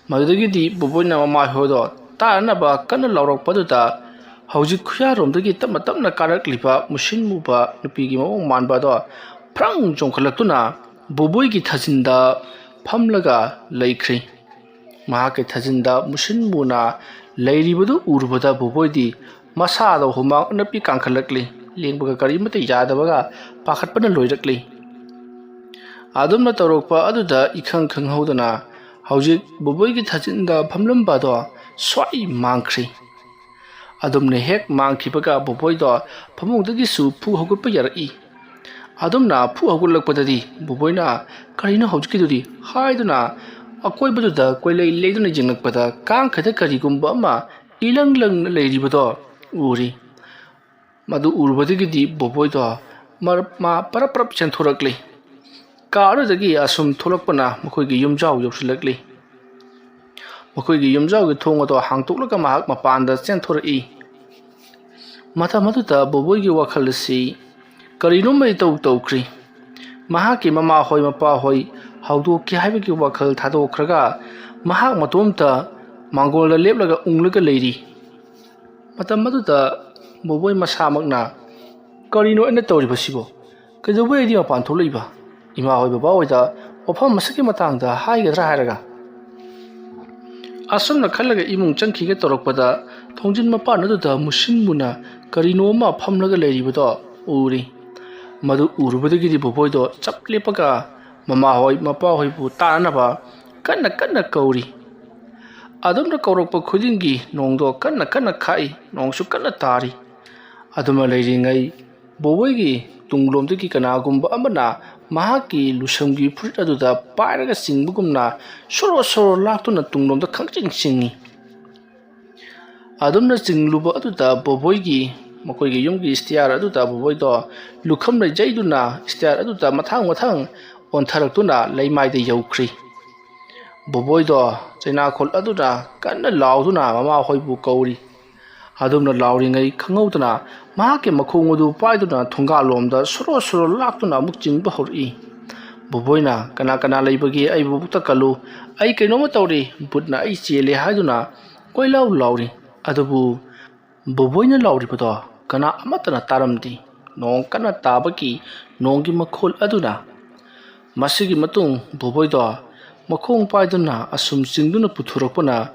ꯃꯗꯨꯗꯒꯤꯗꯤ ꯕꯣꯕꯣꯏꯅ ꯃꯃꯥꯍꯣꯏꯗꯣ ꯇꯥꯟꯅꯅꯕ ꯀꯟꯅ ꯂꯥꯎꯔꯛꯄꯗꯨꯗ ꯍꯧꯖꯤꯛ ꯈꯨꯌꯥꯔꯣꯝꯗꯒꯤ ꯇꯞꯅ ꯀꯥꯔꯛꯂꯤꯕ ꯃꯨꯁꯤꯟ ꯃꯨꯕ ꯅꯨꯄꯤꯒꯤ ꯃꯑꯣꯡ ꯃꯥꯟꯕ ꯑꯗꯣ ꯐ꯭ꯔꯪ ꯆꯣꯡꯈꯠꯂꯛꯇꯨꯅ ꯕꯣꯕꯣꯏꯒꯤ ꯊꯥꯖꯤꯟꯗ ꯐꯝꯂꯒ ꯂꯩꯈ꯭ꯔꯦ꯫ ꯃꯍꯥꯛꯀꯤ ꯊꯥꯖꯤꯟꯗ ꯃꯨꯁꯤꯟ ꯃꯨꯅ ꯂꯩꯔꯤꯕꯗꯨ ꯎꯔꯨꯕꯗ ꯕꯣꯕꯣꯏꯗꯤ ꯃꯁꯥꯗ ꯍꯨꯃꯥꯡ ꯑꯅꯞꯄꯤ ꯀꯥꯡꯈꯠꯂꯛꯂꯤ꯫ ꯂꯦꯡꯕꯒ ꯀꯔꯤꯃꯠꯇ ꯌꯥꯗꯕꯒ ꯄꯥꯈꯠꯄꯅ ꯂꯣꯏꯔꯛꯂꯤ꯫ ꯑꯗꯨꯝꯅ ꯇꯧꯔꯛꯄ ꯑꯗꯨꯗ ꯏꯈꯪ ꯈꯪꯍꯧꯗꯅ ꯍꯧꯖꯤꯛ ꯕꯣꯕꯣꯏꯒꯤ ꯊꯥꯖꯤꯟꯗ ꯐꯝꯂꯝꯕ ꯑꯗꯣ ꯁ꯭ꯋꯥꯏ ꯃꯥꯡꯈ꯭ꯔꯦ꯫ ꯑꯗꯨꯝꯅ ꯍꯦꯛ ꯃꯥꯡꯈꯤꯕꯒ ꯕꯣꯕꯣꯏꯗꯣ ꯐꯃꯨꯡꯗꯒꯤꯁꯨ ꯐꯨ ꯍꯧꯒꯠꯄ ꯌꯥꯔꯛꯏ꯫ ꯑꯗꯨꯝꯅ ꯐꯨ ꯍꯧꯒꯠꯂꯛꯄꯗꯗꯤ ꯕꯣꯕꯣꯏꯅ ꯀꯔꯤꯅꯣ ꯍꯧꯖꯤꯛꯀꯤꯗꯨꯗꯤ ꯍꯥꯏꯗꯨꯅ ꯑꯀꯣꯏꯕꯗꯨꯗ ꯀꯣꯏꯂꯩ ꯂꯩꯗꯨꯅ ꯌꯦꯡꯂꯛꯄꯗ ꯀꯥꯡꯈꯗ ꯀꯔꯤꯒꯨꯝꯕ ꯑꯃ ꯏꯂꯪ ꯂꯪꯅ ꯂꯩꯔꯤꯕꯗꯣ ꯎꯔꯤ꯫ ꯃꯗꯨ ꯎꯔꯨꯕꯗꯒꯤꯗꯤ ꯕꯣꯕꯣꯏꯗꯣ ꯃꯥ ꯄꯔꯞ ꯄꯔꯞ ꯆꯦꯟꯊꯣꯔꯛꯂꯤ꯫ ꯀꯥ ꯑꯗꯨꯗꯒꯤ ꯑꯁꯨꯝ ꯊꯣꯛꯂꯛꯄꯅ ꯃꯈꯣꯏꯒꯤ ꯌꯨꯝꯖꯥꯎ ꯌꯧꯁꯤꯜꯂꯛꯂꯤ꯫ ꯃꯈꯣꯏꯒꯤ ꯌꯨꯝꯖꯥꯎꯒꯤ ꯊꯣꯡ ꯑꯗꯣ ꯍꯥꯡꯇꯣꯛꯂꯒ ꯃꯍꯥꯛ ꯃꯄꯥꯟꯗ ꯆꯦꯟꯊꯣꯔꯛꯏ꯫ ꯃꯇꯝ ꯑꯗꯨꯗ ꯕꯣꯕꯣꯏꯒꯤ ꯋꯥꯈꯜ ꯑꯁꯤ ꯀꯔꯤꯅꯣꯝꯃ ꯏꯇꯧ ꯇꯧꯈ꯭ꯔꯤ꯫ ꯃꯍꯥꯛꯀꯤ ꯃꯃꯥꯍꯣꯏ ꯃꯄꯥꯍꯣꯏ ꯍꯧꯗꯣꯛꯀꯦ ꯍꯥꯏꯕꯒꯤ ꯋꯥꯈꯜ ꯊꯥꯗꯣꯛꯈ꯭ꯔꯒ ꯃꯍꯥꯛ ꯃꯇꯣꯝꯇ ꯃꯥꯡꯒꯣꯜꯗ ꯂꯦꯞꯂꯒ ꯎꯪꯂꯒ ꯂꯩꯔꯤ꯫ ꯃꯇꯝ ꯑꯗꯨꯗ ꯕꯣꯕꯣꯏ ꯃꯁꯥꯃꯛꯅ ꯀꯔꯤꯅꯣ ꯑꯩꯅ ꯇꯧꯔꯤꯕꯁꯤꯕꯣ? ꯀꯩꯗꯧꯕꯩ ꯑꯩꯗꯤ ꯃꯄꯥꯟ ꯊꯣꯛꯂꯛꯏꯕ? ꯏꯃꯥꯍꯣꯏ ꯕꯕꯥꯍꯣꯏꯗ ꯋꯥꯐꯝ ꯑꯁꯤꯒꯤ ꯃꯇꯥꯡꯗ ꯍꯥꯏꯒꯗ꯭ꯔꯥ ꯍꯥꯏꯔꯒ ꯑꯁꯨꯝꯅ ꯈꯜꯂꯒ ꯏꯃꯨꯡ ꯆꯪꯈꯤꯒꯦ ꯇꯧꯔꯛꯄꯗ ꯊꯣꯡꯖꯤꯟ ꯃꯄꯥꯟ ꯑꯗꯨꯗ ꯃꯨꯁꯤꯟ ꯃꯨꯅ ꯀꯔꯤꯅꯣ ꯑꯃ ꯐꯝꯂꯒ ꯂꯩꯔꯤꯕꯗꯣ ꯎꯔꯤ꯫ ꯃꯗꯨ ꯎꯔꯨꯕꯗꯒꯤꯗꯤ ꯕꯣꯕꯣꯏꯗꯣ ꯆꯞ ꯂꯦꯞꯄꯒ ꯃꯃꯥꯍꯣꯏ ꯃꯄꯥꯍꯣꯏꯕꯨ ꯇꯥꯅꯅꯕ ꯀꯟꯅ ꯀꯟꯅ ꯀꯧꯔꯤ꯫ ꯑꯗꯨꯝꯅ ꯀꯧꯔꯛꯄ ꯈꯨꯗꯤꯡꯒꯤ ꯅꯣꯡꯗꯣ ꯀꯟꯅ ꯀꯟꯅ ꯈꯥꯛꯏ, ꯅꯣꯡꯁꯨ ꯀꯟꯅ ꯇꯥꯔꯤ꯫ ꯑꯗꯨꯃ ꯂꯩꯔꯤꯉꯩ ꯕꯣꯕꯣꯏꯒꯤ ꯇꯨꯡꯂꯣꯝꯗꯒꯤ ꯀꯅꯥꯒꯨꯝꯕ ꯑꯃꯅ ꯃꯍꯥꯛꯀꯤ ꯂꯨꯁꯝꯒꯤ ꯐꯨꯔꯤꯠ ꯑꯗꯨꯗ ꯄꯥꯏꯔꯒ ꯆꯤꯡꯕꯒꯨꯝꯅ ꯁꯣꯔꯣ ꯁꯣꯔꯣ ꯂꯥꯛꯇꯨꯅ ꯇꯨꯡꯂꯣꯝꯗ ꯈꯪꯆꯤꯡ ꯆꯤꯡꯏ꯫ ꯑꯗꯨꯝꯅ ꯆꯤꯡꯂꯨꯕ ꯑꯗꯨꯗ ꯃꯈꯣꯏꯒꯤ ꯌꯨꯝꯒꯤ ꯏꯁꯇꯤꯌꯥꯔ ꯑꯗꯨꯗ ꯕꯣꯕꯣꯏꯗꯣ ꯂꯨꯈꯝꯅ ꯌꯩꯗꯨꯅ ꯏꯁꯇꯤꯌꯥꯔ ꯑꯗꯨꯗ ꯃꯊꯪ ꯃꯊꯪ ꯑꯣꯟꯊꯔꯛꯇꯨꯅ ꯂꯩꯃꯥꯏꯗ ꯌꯧꯈ꯭ꯔꯤ꯫ ꯕꯣꯕꯣꯏꯗꯣ ꯆꯩꯅꯥꯈꯣꯜ ꯑꯗꯨꯅ ꯀꯟꯅ ꯂꯥꯎꯗꯨꯅ ꯃꯃꯥꯍꯣꯏꯕꯨ ꯀꯧꯔꯤ꯫ ꯑꯗꯨꯝꯅ ꯂꯥꯎꯔꯤꯉꯩ ꯈꯪꯍꯧꯗꯅ ꯃꯍꯥꯛꯀꯤ ꯃꯈꯣꯡ ꯑꯗꯨ ꯄꯥꯏꯗꯨꯅ ꯊꯣꯡꯒꯥꯜꯂꯣꯝꯗ ꯁꯣꯔꯣ ꯁꯣꯔꯣ ꯂꯥꯛꯇꯨꯅ ꯑꯃꯨꯛ ꯆꯤꯡꯕ ꯍꯧꯔꯛꯏ꯫ ꯕꯣꯕꯣꯏꯅ ꯀꯅꯥ ꯀꯅꯥ ꯂꯩꯕꯒꯦ ꯑꯩꯕꯨ ꯑꯃꯨꯛꯇ ꯀꯜꯂꯨ, ꯑꯩ ꯀꯩꯅꯣꯝꯃ ꯇꯧꯔꯤ, ꯕꯨꯠꯅ ꯑꯩ ꯆꯦꯜꯂꯦ ꯍꯥꯏꯗꯨꯅ ꯀꯣꯏꯂꯥꯎ ꯂꯥꯎꯔꯤ꯫ ꯑꯗꯨꯕꯨ ꯕꯣꯕꯣꯏꯅ ꯂꯥꯎꯔꯤꯕꯗꯣ ꯀꯅꯥ ꯑꯃꯠꯇꯅ ꯇꯥꯔꯝꯗꯦ, ꯅꯣꯡ ꯀꯟꯅ ꯇꯥꯕꯒꯤ ꯅꯣꯡꯒꯤ ꯃꯈꯣꯜ ꯑꯗꯨꯅ꯫ ꯃꯁꯤꯒꯤ ꯃꯇꯨꯡ ꯕꯣꯕꯣꯏꯗꯣ ꯃꯈꯣꯡ ꯄꯥꯏꯗꯨꯅ ꯑꯁꯨꯝ ꯆꯤꯡꯗꯨꯅ ꯄꯨꯊꯣꯔꯛꯄꯅ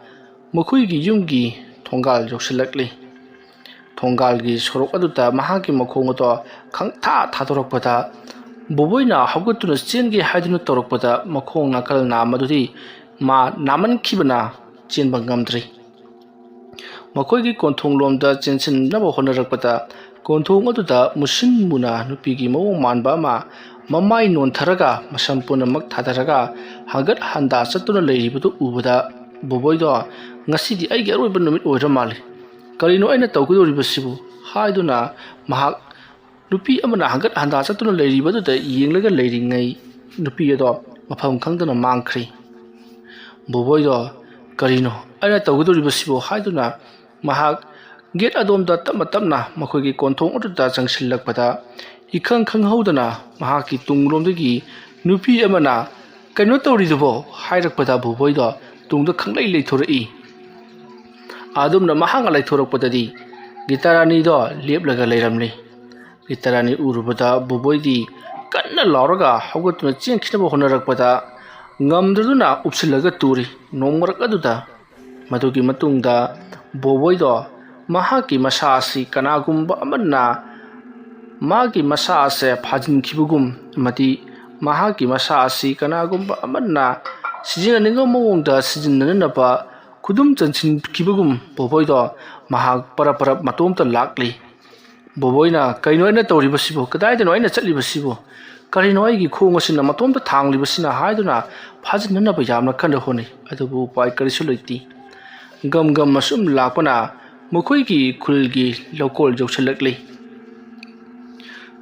ꯃꯈꯣꯏꯒꯤ ꯌꯨꯝꯒꯤ ꯊꯣꯡꯒꯥꯜ ꯌꯧꯁꯤꯜꯂꯛꯂꯤ꯫ ꯊꯣꯡꯒꯥꯜꯒꯤ ꯁꯣꯔꯣꯛ ꯑꯗꯨꯗ ꯃꯍꯥꯛꯀꯤ ꯃꯈꯣꯡ ꯑꯗꯣ ꯈꯪꯊꯥ ꯊꯥꯗꯣꯔꯛꯄꯗ ꯕꯣꯕꯣꯏꯅ ꯍꯧꯒꯠꯇꯨꯅ ꯆꯦꯟꯒꯦ ꯍꯥꯏꯗꯨꯅ ꯇꯧꯔꯛꯄꯗ ꯃꯈꯣꯡ ꯅꯥꯀꯜ ꯅꯥꯝꯃꯗꯨꯗꯤ ꯃꯥ ꯅꯥꯃꯟꯈꯤꯕꯅ ꯆꯦꯟꯕ ꯉꯝꯗ꯭ꯔꯤ꯫ ꯃꯈꯣꯏꯒꯤ ꯀꯣꯟꯊꯣꯡꯂꯣꯝꯗ ꯆꯦꯟꯁꯤꯟꯅꯕ ꯍꯣꯠꯅꯔꯛꯄꯗ ꯀꯣꯟꯊꯣꯡ ꯑꯗꯨꯗ ꯃꯨꯁꯤꯟ ꯃꯨꯅ ꯅꯨꯄꯤꯒꯤ ꯃꯑꯣꯡ ꯃꯥꯟꯕ ꯑꯃ ꯃꯃꯥꯏ ꯅꯣꯟꯊꯔꯒ ꯃꯁꯝ ꯄꯨꯝꯅꯃꯛ ꯊꯥꯗꯔꯒ ꯍꯪꯒꯠ ꯍꯟꯗꯥ ꯆꯠꯇꯨꯅ ꯂꯩꯔꯤꯕꯗꯨ ꯎꯕꯗ ꯕꯣꯕꯣꯏꯗꯣ ꯉꯁꯤꯗꯤ ꯑꯩꯒꯤ ꯑꯔꯣꯏꯕ ꯅꯨꯃꯤꯠ ꯑꯣꯏꯔ ꯃꯥꯜꯂꯤ, ꯀꯔꯤꯅꯣ ꯑꯩꯅ ꯇꯧꯒꯗꯧꯔꯤꯕꯁꯤꯕꯨ ꯍꯥꯏꯗꯨꯅ ꯃꯍꯥꯛ ꯅꯨꯄꯤ ꯑꯃꯅ ꯍꯪꯒꯠ ꯍꯟꯗꯥ ꯆꯠꯇꯨꯅ ꯂꯩꯔꯤꯕꯗꯨꯗ ꯌꯦꯡꯂꯒ ꯂꯩꯔꯤꯉꯩ ꯅꯨꯄꯤ ꯑꯗꯣ ꯃꯐꯝ ꯈꯪꯗꯅ ꯃꯥꯡꯈ꯭ꯔꯤ꯫ ꯕꯣꯕꯣꯏꯗꯣ ꯀꯔꯤꯅꯣ ꯑꯩꯅ ꯇꯧꯒꯗꯧꯔꯤꯕꯁꯤꯕꯨ ꯍꯥꯏꯗꯨꯅ ꯃꯍꯥꯛ ꯒꯦꯠ ꯑꯗꯣꯝꯗ ꯇꯞꯅ ꯇꯞꯅ ꯃꯈꯣꯏꯒꯤ ꯀꯣꯟꯊꯣꯡ ꯑꯗꯨꯗ ꯆꯪꯁꯤꯜꯂꯛꯄꯗ ꯏꯈꯪ ꯈꯪꯍꯧꯗꯅ ꯃꯍꯥꯛꯀꯤ ꯇꯨꯡꯂꯣꯝꯗꯒꯤ ꯅꯨꯄꯤ ꯑꯃꯅ ꯀꯩꯅꯣ ꯇꯧꯔꯤꯗꯨꯕꯣ ꯍꯥꯏꯔꯛꯄꯗ ꯕꯣꯕꯣꯏꯗꯣ ꯇꯨꯡꯗ ꯈꯪꯂꯩ ꯂꯩꯊꯣꯔꯛꯏ꯫ ꯑꯗꯨꯝꯅ ꯃꯍꯥꯛꯅ ꯂꯩꯊꯣꯔꯛꯄꯗꯗꯤ ꯒꯤꯇꯥꯔꯥꯅꯤꯗꯣ ꯂꯦꯞꯂꯒ ꯂꯩꯔꯝꯂꯤ꯫ ꯒꯤꯇꯥꯔꯥꯅꯤ ꯎꯔꯨꯕꯗ ꯕꯣꯕꯣꯏꯗꯤ ꯀꯟꯅ ꯂꯥꯎꯔꯒ ꯍꯧꯒꯠꯇꯨꯅ ꯆꯦꯟꯈꯤꯅꯕ ꯍꯣꯠꯅꯔꯛꯄꯗ ꯉꯝꯗ꯭ꯔꯗꯨꯅ ꯎꯞꯁꯤꯜꯂꯒ ꯇꯨꯔꯤ ꯅꯣꯡ ꯃꯔꯛ ꯑꯗꯨꯗ꯫ ꯃꯗꯨꯒꯤ ꯃꯇꯨꯡꯗ ꯕꯣꯕꯣꯏꯗꯣ ꯃꯍꯥꯛꯀꯤ ꯃꯁꯥ ꯑꯁꯤ ꯀꯅꯥꯒꯨꯝꯕ ꯑꯃꯅ ꯃꯥꯒꯤ ꯃꯁꯥ ꯑꯁꯤ ꯐꯥꯖꯤꯟꯈꯤꯕꯒꯨꯝ ꯑꯃꯗꯤ ꯃꯍꯥꯛꯀꯤ ꯃꯁꯥ ꯑꯁꯤ ꯀꯅꯥꯒꯨꯝꯕ ꯑꯃꯅ ꯁꯤꯖꯤꯟꯅꯅꯤꯡꯕ ꯃꯑꯣꯡꯗ ꯁꯤꯖꯤꯟꯅꯅꯕ ꯈꯨꯗꯨꯝ ꯆꯟꯁꯤꯟꯈꯤꯕꯒꯨꯝ ꯕꯣꯕꯣꯏꯗꯣ ꯃꯍꯥꯛ ꯄꯔꯞ ꯄꯔꯞ ꯃꯇꯣꯝꯇ ꯂꯥꯛꯂꯤ꯫ ꯕꯣꯕꯣꯏꯅ ꯀꯩꯅꯣ ꯑꯩꯅ ꯇꯧꯔꯤꯕꯁꯤꯕꯨ, ꯀꯗꯥꯏꯗꯅꯣ ꯑꯩꯅ ꯆꯠꯂꯤꯕꯁꯤꯕꯨ, ꯀꯔꯤꯅꯣ ꯑꯩꯒꯤ ꯈꯣꯡ ꯑꯁꯤꯅ ꯃꯇꯣꯝꯇ ꯊꯥꯡꯂꯤꯕꯁꯤꯅ ꯍꯥꯏꯗꯨꯅ ꯐꯥꯖꯤꯟꯅꯅꯕ ꯌꯥꯝꯅ ꯀꯟꯅ ꯍꯣꯠꯅꯩ꯫ ꯑꯗꯨꯕꯨ ꯎꯄꯥꯏ ꯀꯔꯤꯁꯨ ꯂꯩꯇꯦ꯫ ꯒꯝ ꯒꯝ ꯑꯁꯨꯝ ꯂꯥꯛꯄꯅ ꯃꯈꯣꯏꯒꯤ ꯈꯨꯜꯒꯤ ꯂꯧꯀꯣꯜ ꯌꯧꯁꯤꯜꯂꯛꯂꯤ꯫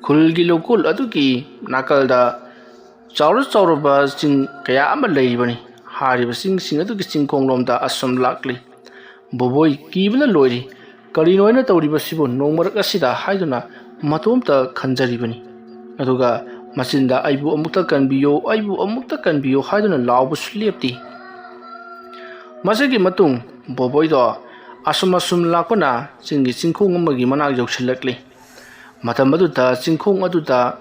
ꯈꯨꯜꯒꯤ ꯂꯧꯀꯣꯜ ꯑꯗꯨꯒꯤ ꯅꯥꯀꯜꯗ ꯆꯥꯎꯔ ꯆꯥꯎꯔꯕ ꯆꯤꯡ ꯀꯌꯥ ꯑꯃ ꯂꯩꯔꯤꯕꯅꯤ꯫ ꯍꯥꯏꯔꯤꯕ ꯆꯤꯡꯁꯤꯡ ꯑꯗꯨꯒꯤ ꯆꯤꯡꯈꯣꯡꯂꯣꯝꯗ ꯑꯁꯨꯝ ꯂꯥꯛꯂꯤ꯫ ꯕꯣꯕꯣꯏ ꯀꯤꯕꯅ ꯂꯣꯏꯔꯤ꯫ ꯀꯔꯤꯅꯣ ꯑꯩꯅ ꯇꯧꯔꯤꯕꯁꯤꯕꯨ ꯅꯣꯡ ꯃꯔꯛ ꯑꯁꯤꯗ ꯍꯥꯏꯗꯨꯅ ꯃꯇꯣꯝꯇ ꯈꯟꯖꯔꯤꯕꯅꯤ꯫ ꯑꯗꯨꯒ ꯃꯆꯤꯟꯗ ꯑꯩꯕꯨ ꯑꯃꯨꯛꯇ ꯀꯟꯕꯤꯌꯨ, ꯑꯩꯕꯨ ꯑꯃꯨꯛꯇ ꯀꯟꯕꯤꯌꯨ ꯍꯥꯏꯗꯨꯅ ꯂꯥꯎꯕꯁꯨ ꯂꯦꯞꯇꯦ꯫ ꯃꯁꯤꯒꯤ ꯃꯇꯨꯡ ꯕꯣꯕꯣꯏꯗꯣ ꯑꯁꯨꯝ ꯂꯥꯛꯄꯅ ꯆꯤꯡꯒꯤ ꯆꯤꯡꯈꯣꯡ ꯑꯃꯒꯤ ꯃꯅꯥꯛ ꯌꯧꯁꯤꯜꯂꯛꯂꯤ꯫ ꯃꯇꯝ ꯑꯗꯨꯗ ꯆꯤꯡꯈꯣꯡ ꯑꯗꯨꯗ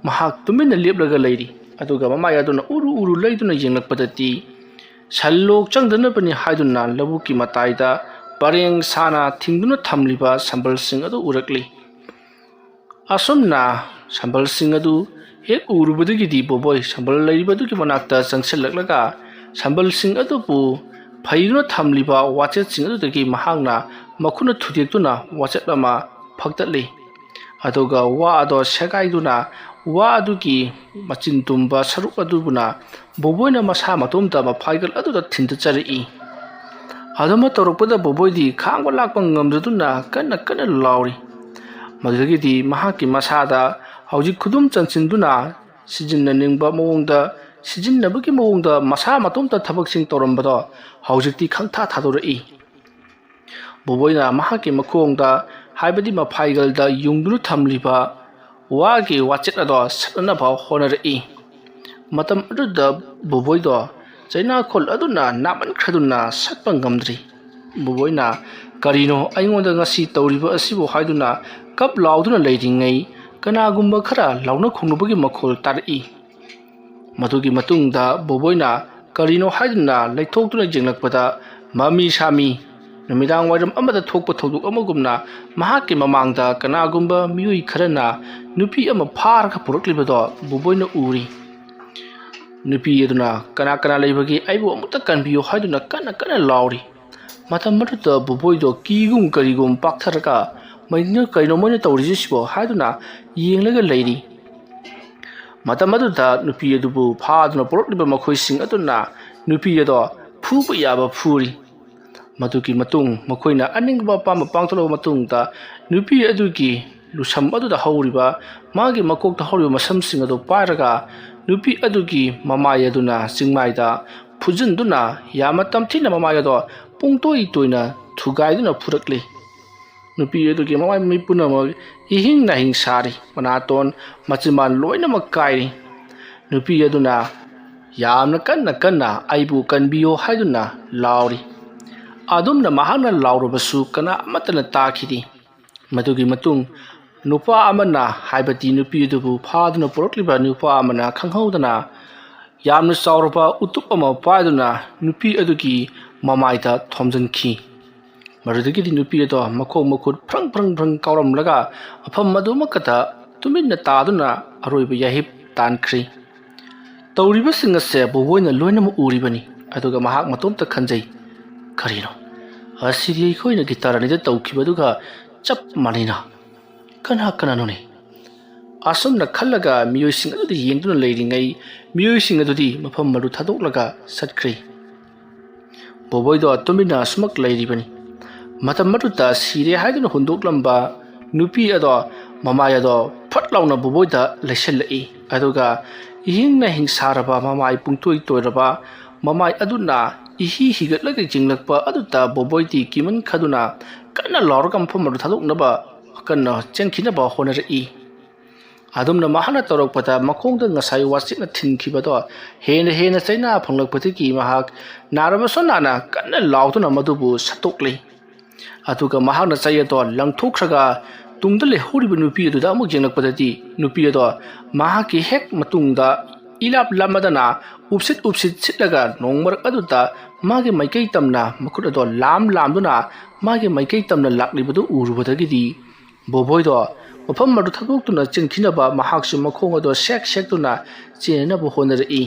ꯃꯍꯥꯛ ꯇꯨꯃꯤꯟꯅ ꯂꯦꯞꯂꯒ ꯂꯩꯔꯤ꯫ ꯑꯗꯨꯒ ꯃꯃꯥꯏ ꯑꯗꯨꯅ ꯎꯔꯨ ꯎꯔꯨ ꯂꯩꯗꯨꯅ ꯌꯦꯡꯂꯛꯄꯗꯗꯤ ꯁꯟꯂꯣꯛ ꯆꯪꯗꯅꯕꯅꯤ ꯍꯥꯏꯗꯨꯅ ꯂꯧꯕꯨꯛꯀꯤ ꯃꯇꯥꯏꯗ ꯄꯔꯦꯡ ꯁꯥꯅ ꯊꯤꯡꯗꯨꯅ ꯊꯝꯂꯤꯕ ꯁꯝꯕꯜꯁꯤꯡ ꯑꯗꯨ ꯎꯔꯛꯂꯤ꯫ ꯑꯁꯨꯝꯅ ꯁꯝꯕꯜꯁꯤꯡ ꯑꯗꯨ ꯍꯦꯛ ꯎꯔꯨꯕꯗꯒꯤꯗꯤ ꯕꯣꯕꯣꯏ ꯁꯝꯕꯜ ꯂꯩꯔꯤꯕꯗꯨꯒꯤ ꯃꯅꯥꯛꯇ ꯆꯪꯁꯤꯜꯂꯛꯂꯒ ꯁꯝꯕꯜꯁꯤꯡ ꯑꯗꯨꯕꯨ ꯐꯩꯗꯨꯅ ꯊꯝꯂꯤꯕ ꯋꯥꯆꯦꯠꯁꯤꯡ ꯑꯗꯨꯗꯒꯤ ꯃꯍꯥꯛꯅ ꯃꯈꯨꯠꯅ ꯊꯨꯗꯦꯛꯇꯨꯅ ꯋꯥꯆꯠ ꯑꯃ ꯐꯛꯇꯠꯂꯤ ꯑꯗꯨꯒ ꯋꯥ ꯑꯗꯣ ꯁꯦꯒꯥꯏꯗꯨꯅ ꯋꯥ ꯑꯗꯨꯒꯤ ꯃꯆꯤꯟ ꯇꯨꯝꯕ ꯁꯔꯨꯛ ꯑꯗꯨꯕꯨꯅ ꯕꯣꯕꯣꯏꯅ ꯃꯁꯥ ꯃꯇꯣꯝꯇ ꯃꯐꯥꯏꯒꯜ ꯑꯗꯨꯗ ꯊꯤꯟꯇꯠꯆꯔꯛꯏ ꯑꯗꯨꯝꯅ ꯇꯧꯔꯛꯄꯗ ꯕꯣꯕꯣꯏꯗꯤ ꯈꯥꯡꯕ ꯂꯥꯛꯄ ꯉꯝꯗꯗꯨꯅ ꯀꯟꯅ ꯀꯟꯅ ꯂꯥꯎꯔꯤ ꯃꯗꯨꯗꯒꯤꯗꯤ ꯃꯍꯥꯛꯀꯤ ꯃꯁꯥꯗ ꯍꯧꯖꯤꯛ ꯈꯨꯗꯨꯝ ꯆꯟꯁꯤꯟꯗꯨꯅ ꯁꯤꯖꯤꯟꯅꯕꯒꯤ ꯃꯑꯣꯡꯗ ꯃꯁꯥ ꯃꯇꯣꯝꯇ ꯊꯕꯛꯁꯤꯡ ꯇꯧꯔꯝꯕꯗꯣ ꯍꯧꯖꯤꯛꯇꯤ ꯈꯪꯊꯥ ꯊꯥꯗꯣꯔꯛꯏ ꯕꯣꯕꯣꯏꯅ ꯃꯍꯥꯛꯀꯤ ꯃꯈꯣꯡꯗ ꯍꯥꯏꯕꯗꯤ ꯃꯐꯥꯏꯒꯜꯗ ꯌꯨꯡꯗꯨꯅ ꯊꯝꯂꯤꯕ ꯋꯥꯒꯤ ꯋꯥꯆꯦꯠ ꯑꯗꯣ ꯁꯠꯅꯅꯕ ꯍꯣꯠꯅꯔꯛꯏ ꯃꯇꯝ ꯑꯗꯨꯗ ꯕꯣꯕꯣꯏꯗꯣ ꯆꯩꯅꯥꯈꯣꯜ ꯑꯗꯨꯅ ꯅꯥꯃꯟꯈ꯭ꯔꯗꯨꯅ ꯁꯠꯄ ꯉꯝꯗ꯭ꯔꯤ ꯕꯣꯕꯣꯏꯅ ꯀꯔꯤꯅꯣ ꯑꯩꯉꯣꯟꯗ ꯉꯁꯤ ꯇꯧꯔꯤꯕ ꯑꯁꯤꯕꯨ ꯍꯥꯏꯗꯨꯅ ꯀꯞ ꯂꯥꯎꯗꯨꯅ ꯂꯩꯔꯤꯉꯩ ꯀꯅꯥꯒꯨꯝꯕ ꯈꯔ ꯂꯥꯎꯅ ꯈꯣꯡꯅꯕꯒꯤ ꯃꯈꯣꯜ ꯇꯥꯔꯛꯏ ꯃꯗꯨꯒꯤ ꯃꯇꯨꯡꯗ ꯕꯣꯕꯣꯏꯅ ꯀꯔꯤꯅꯣ ꯍꯥꯏꯗꯨꯅ ꯂꯩꯊꯣꯛꯇꯨꯅ ꯌꯦꯡꯂꯛꯄꯗ ꯃꯃꯤ ꯁꯥꯃꯤ ꯅꯨꯃꯤꯗꯥꯡ ꯋꯥꯏꯔꯝ ꯑꯃꯗ ꯊꯣꯛꯄ ꯊꯧꯗꯣꯛ ꯑꯃꯒꯨꯝꯅ ꯃꯍꯥꯛꯀꯤ ꯃꯃꯥꯡꯗ ꯀꯅꯥꯒꯨꯝꯕ ꯃꯤꯑꯣꯏ ꯈꯔꯅ ꯅꯨꯄꯤ ꯑꯃ ꯐꯥꯔꯒ ꯄꯨꯔꯛꯂꯤꯕꯗꯣ ꯕꯣꯕꯣꯏꯅ ꯎꯔꯤ ꯅꯨꯄꯤ ꯑꯗꯨꯅ ꯀꯅꯥ ꯀꯅꯥ ꯂꯩꯕꯒꯦ ꯑꯩꯕꯨ ꯑꯃꯨꯛꯇ ꯀꯟꯕꯤꯌꯨ ꯍꯥꯏꯗꯨꯅ ꯀꯟꯅ ꯀꯟꯅ ꯂꯥꯎꯔꯤ ꯃꯇꯝ ꯑꯗꯨꯗ ꯕꯣꯕꯣꯏꯗꯣ ꯀꯤꯒꯨꯝ ꯀꯔꯤꯒꯨꯝ ꯄꯥꯛꯊꯔꯒ ꯀꯩꯅꯣ ꯃꯣꯏꯅ ꯇꯧꯔꯤꯁꯤꯕꯣ ꯍꯥꯏꯗꯨꯅ ꯌꯦꯡꯂꯒ ꯂꯩꯔꯤ ꯃꯇꯝ ꯑꯗꯨꯗ ꯅꯨꯄꯤ ꯑꯗꯨꯕꯨ ꯐꯥꯗꯨꯅ ꯄꯨꯔꯛꯂꯤꯕ ꯃꯈꯣꯏꯁꯤꯡ ꯑꯗꯨꯅ ꯅꯨꯄꯤ ꯑꯗꯣ ꯐꯨꯕ ꯌꯥꯕ ꯐꯨꯔꯤ ꯃꯗꯨꯒꯤ ꯃꯇꯨꯡ ꯃꯈꯣꯏꯅ ꯑꯅꯤꯡꯕ ꯑꯄꯥꯝꯕ ꯄꯥꯡꯊꯣꯛꯂꯕ ꯃꯇꯨꯡꯗ ꯅꯨꯄꯤ ꯑꯗꯨꯒꯤ ꯂꯨꯁꯝ ꯑꯗꯨꯗ ꯍꯧꯔꯤꯕ ꯃꯥꯒꯤ ꯃꯀꯣꯛꯇ ꯍꯧꯔꯤꯕ ꯃꯁꯝꯁꯤꯡ ꯑꯗꯨ ꯄꯥꯏꯔꯒ ꯅꯨꯄꯤ ꯑꯗꯨꯒꯤ ꯃꯃꯥꯏ ꯑꯗꯨꯅ ꯆꯤꯡꯃꯥꯏꯗ ꯐꯨꯖꯤꯟꯗꯨꯅ ꯌꯥꯝꯅ ꯇꯝꯊꯤꯅ ꯃꯃꯥꯏ ꯑꯗꯣ ꯄꯨꯡꯇꯣꯏ ꯇꯣꯏꯅ ꯊꯨꯒꯥꯏꯗꯨꯅ ꯐꯨꯔꯛꯂꯤ ꯅꯨꯄꯤ ꯑꯗꯨꯒꯤ ꯃꯃꯥꯏ ꯃꯃꯤꯠ ꯄꯨꯝꯅꯃꯛ ꯏꯍꯤꯡ ꯅꯥꯍꯤꯡ ꯁꯥꯔꯤ ꯃꯅꯥꯇꯣꯟ ꯃꯆꯤꯟꯕꯥꯟ ꯂꯣꯏꯅꯃꯛ ꯀꯥꯏꯔꯤ ꯅꯨꯄꯤ ꯑꯗꯨꯅ ꯌꯥꯝꯅ ꯀꯟꯅ ꯀꯟꯅ ꯑꯩꯕꯨ ꯀꯟꯕꯤꯌꯣ ꯍꯥꯏꯗꯨꯅ ꯂꯥꯎꯔꯤ ꯑꯗꯨꯝꯅ ꯃꯍꯥꯛꯅ ꯂꯥꯎꯔꯕꯁꯨ ꯀꯅꯥ ꯑꯃꯠꯇꯅ ꯇꯥꯈꯤꯗꯦ ꯃꯗꯨꯒꯤꯃꯇꯨꯡ ꯅꯨꯄꯥ ꯑꯃꯅ ꯍꯥꯏꯕꯗꯤ ꯅꯨꯄꯤ ꯑꯗꯨꯕꯨ ꯐꯥꯗꯨꯅ ꯄꯨꯔꯛꯂꯤꯕ ꯅꯨꯄꯥ ꯑꯃꯅ ꯈꯪꯍꯧꯗꯅ ꯌꯥꯝꯅ ꯆꯥꯎꯔꯕ ꯎꯇꯨꯞ ꯑꯃ ꯄꯥꯏꯗꯨꯅ ꯅꯨꯄꯤ ꯑꯗꯨꯒꯤ ꯃꯃꯥꯏꯗ ꯊꯣꯝꯖꯤꯟꯈꯤ ꯃꯗꯨꯗꯒꯤꯗꯤ ꯅꯨꯄꯤ ꯑꯗꯣ ꯃꯈꯣꯡ ꯃꯈꯨꯠ ꯐ꯭ꯔꯪ ꯐ꯭ꯔꯪ ꯐ꯭ꯔꯪ ꯀꯥꯎꯔꯝꯂꯒ ꯃꯐꯝ ꯑꯗꯨꯃꯛꯇ ꯇꯨꯃꯤꯟꯅ ꯇꯥꯗꯨꯅ ꯑꯔꯣꯏꯕ ꯌꯥꯍꯤꯞ ꯇꯥꯟꯈ꯭ꯔꯤ ꯇꯧꯔꯤꯕꯁꯤꯡ ꯑꯁꯦ ꯕꯣꯕꯣꯏꯅ ꯂꯣꯏꯅꯃꯛ ꯎꯔꯤꯕꯅꯤ ꯑꯗꯨꯒ ꯃꯍꯥꯛ ꯃꯇꯣꯝꯇ ꯈꯟꯖꯩ ꯀꯔꯤꯅꯣ ꯑꯁꯤꯗꯤ ꯑꯩꯈꯣꯏꯅ ꯒꯤꯇꯥꯔ ꯑꯅꯤꯗ ꯇꯧꯈꯤꯕꯗꯨꯒ ꯆꯞ ꯃꯥꯟꯅꯩꯅ ꯀꯅꯥꯅꯣꯅꯦ ꯑꯁꯨꯝꯅ ꯈꯜꯂꯒ ꯃꯤꯑꯣꯏꯁꯤꯡ ꯑꯗꯨꯗ ꯌꯦꯡꯗꯨꯅ ꯂꯩꯔꯤꯉꯩ ꯃꯤꯑꯣꯏꯁꯤꯡ ꯑꯗꯨꯗꯤ ꯃꯐꯝ ꯑꯗꯨ ꯊꯥꯗꯣꯛꯂꯒ ꯆꯠꯈ꯭ꯔꯤ ꯕꯣꯕꯣꯏꯗꯣ ꯇꯨꯃꯤꯟꯅ ꯑꯁꯨꯃꯛ ꯂꯩꯔꯤꯕꯅꯤ ꯃꯇꯝ ꯑꯗꯨꯗ ꯁꯤꯔꯦ ꯍꯥꯏꯗꯨꯅ ꯍꯨꯟꯗꯣꯛꯂꯝꯕ ꯅꯨꯄꯤ ꯑꯗꯣ ꯃꯃꯥꯏ ꯑꯗꯣ ꯐꯠ ꯂꯥꯎꯅ ꯕꯣꯕꯣꯏꯗ ꯂꯩꯁꯤꯜꯂꯛꯏ ꯑꯗꯨꯒ ꯏꯍꯤꯡꯅ ꯍꯤꯡꯁꯥꯔꯕ ꯃꯃꯥꯏ ꯄꯨꯡꯇꯣꯏ ꯇꯣꯏꯔꯕ ꯃꯃꯥꯏ ꯑꯗꯨꯅ ꯏꯍꯤ ꯍꯤꯒꯠꯂꯒ ꯌꯦꯡꯂꯛꯄ ꯑꯗꯨꯗ ꯕꯣꯕꯣꯏꯗꯤ ꯀꯤꯃꯟꯈꯗꯨꯅ ꯀꯟꯅ ꯂꯥꯎꯔꯒ ꯃꯐꯝ ꯑꯗꯨ ꯊꯥꯗꯣꯛꯅꯕ ꯀꯟꯅ ꯆꯦꯟꯈꯤꯅꯕ ꯍꯣꯠꯅꯔꯛꯏ ꯑꯗꯨꯝꯅ ꯃꯍꯥꯛꯅ ꯇꯧꯔꯛꯄꯗ ꯃꯈꯣꯡꯗ ꯉꯁꯥꯏ ꯋꯥꯆꯦꯠꯅ ꯊꯤꯟꯈꯤꯕꯗꯣ ꯍꯦꯟꯅ ꯆꯩꯅꯥ ꯐꯪꯂꯛꯄꯗꯒꯤ ꯃꯍꯥꯛ ꯅꯥꯔꯕꯁꯨ ꯅꯥꯅ ꯀꯟꯅ ꯂꯥꯎꯗꯨꯅ ꯃꯗꯨꯕు ꯁꯠꯇꯣꯛꯂꯤ ꯑꯗꯨꯒ ꯃꯍꯥꯛꯅ ꯆꯩ ꯑꯗꯣ ꯂꯪꯊꯣꯛꯈ꯭ꯔꯒ ꯇꯨꯡꯗ ꯂꯩꯍꯧꯔꯤꯕ ꯅꯨꯄꯤ ꯑꯗꯨꯗ ꯑꯃꯨꯛ ꯌꯦꯡꯂꯛꯄꯗꯗꯤ ꯅꯨꯄꯤ ꯑꯗꯣ ꯃꯍꯥꯛꯀꯤ ꯍꯦꯛ ꯃꯇꯨꯡꯗ ꯏꯂꯥꯞ ꯂꯥꯞꯃꯗꯅ ꯎꯞꯁꯤꯠ ꯁꯤꯠꯂꯒ ꯅꯣꯡꯃꯔꯛ ꯑꯗꯨꯗ ꯃꯥꯒꯤ ꯃꯥꯏꯀꯩ ꯇꯝꯅ ꯃꯈꯨꯠ ꯑꯗꯣ ꯂꯥꯝꯗꯨꯅ ꯃꯥꯒꯤ ꯃꯥꯏꯀꯩ ꯇꯝꯅ ꯂꯥꯛꯂꯤꯕꯗꯨ ꯎꯔꯨꯕꯗꯒꯤꯗꯤ ꯕꯣꯕꯣꯏꯗꯣ ꯃꯐꯝ ꯑꯗꯨ ꯊꯥꯗꯣꯛꯇꯨꯅ ꯆꯦꯟꯈꯤꯅꯕ ꯃꯍꯥꯛꯁꯨ ꯃꯈꯣꯡ ꯑꯗꯣ ꯁꯦꯛꯇꯨꯅ ꯆꯦꯟꯅꯕ ꯍꯣꯠꯅꯔꯛꯏ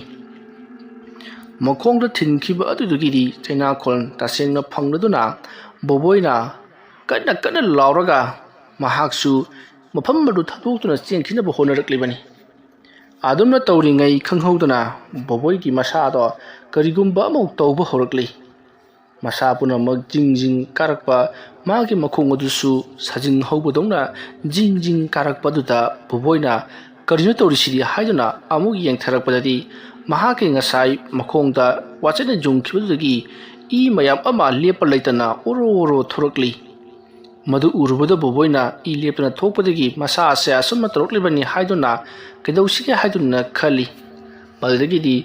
ꯃꯈꯣꯡꯗ ꯊꯤꯟꯈꯤꯕ ꯑꯗꯨꯗꯒꯤꯗꯤ ꯆꯩꯅꯥꯈꯣꯜ ꯇꯁꯦꯡꯅ ꯐꯪꯂꯗꯨꯅ ꯕꯣꯕꯣꯏꯅ ꯀꯟꯅ ꯂꯥꯎꯔꯒ ꯃꯍꯥꯛꯁꯨ ꯃꯐꯝ ꯑꯗꯨ ꯊꯥꯗꯣꯛꯇꯨꯅ ꯆꯦꯟꯈꯤꯅꯕ ꯍꯣꯠꯅꯔꯛꯂꯤꯕꯅꯤ ꯑꯗꯨꯝꯅ ꯇꯧꯔꯤꯉꯩ ꯈꯪꯍꯧꯗꯅ ꯕꯣꯕꯣꯏꯒꯤ ꯃꯁꯥꯗꯣ ꯀꯔꯤꯒꯨꯝꯕ ꯑꯃꯨꯛ ꯇꯧꯕ ꯍꯧꯔꯛꯂꯤ ꯃꯁꯥ ꯄꯨꯝꯅꯃꯛ ꯖꯤꯡ ꯀꯥꯔꯛꯄ ꯃꯥꯒꯤ ꯃꯈꯣꯡ ꯑꯗꯨꯁꯨ ꯁꯥꯖꯤꯟ ꯍꯧꯕꯗꯧꯅ ꯖꯤꯡ ꯀꯥꯔꯛꯄꯗꯨꯗ ꯕꯣꯕꯣꯏꯅ ꯀꯔꯤꯅꯣ ꯇꯧꯔꯤꯁꯤꯗꯤ ꯍꯥꯏꯗꯨꯅ ꯑꯃꯨꯛ ꯌꯦꯡꯊꯔꯛꯄꯗꯗꯤ ꯃꯍꯥꯛꯀꯤ ꯉꯁꯥꯏ ꯃꯈꯣꯡꯗ ꯋꯥꯆꯦꯠꯅ ꯌꯨꯡꯈꯤꯕꯗꯨꯗꯒꯤ ꯏ ꯃꯌꯥꯝ ꯑꯃ ꯂꯦꯞꯄ ꯂꯩꯇꯅ ꯑꯣꯔꯣ ꯊꯣꯔꯛꯂꯤ ꯃꯗꯨ ꯎꯔꯨꯕꯗ ꯕꯣꯕꯣꯏꯅ ꯏ ꯂꯦꯞꯇꯅ ꯊꯣꯛꯄꯗꯒꯤ ꯃꯁꯥ ꯑꯁꯦ ꯑꯁꯨꯝꯅ ꯇꯧꯔꯛꯂꯤꯕꯅꯤ ꯍꯥꯏꯗꯨꯅ ꯀꯩꯗꯧꯁꯤꯒꯦ ꯍꯥꯏꯗꯨꯅ ꯈꯜꯂꯤ ꯃꯗꯨꯗꯒꯤꯗꯤ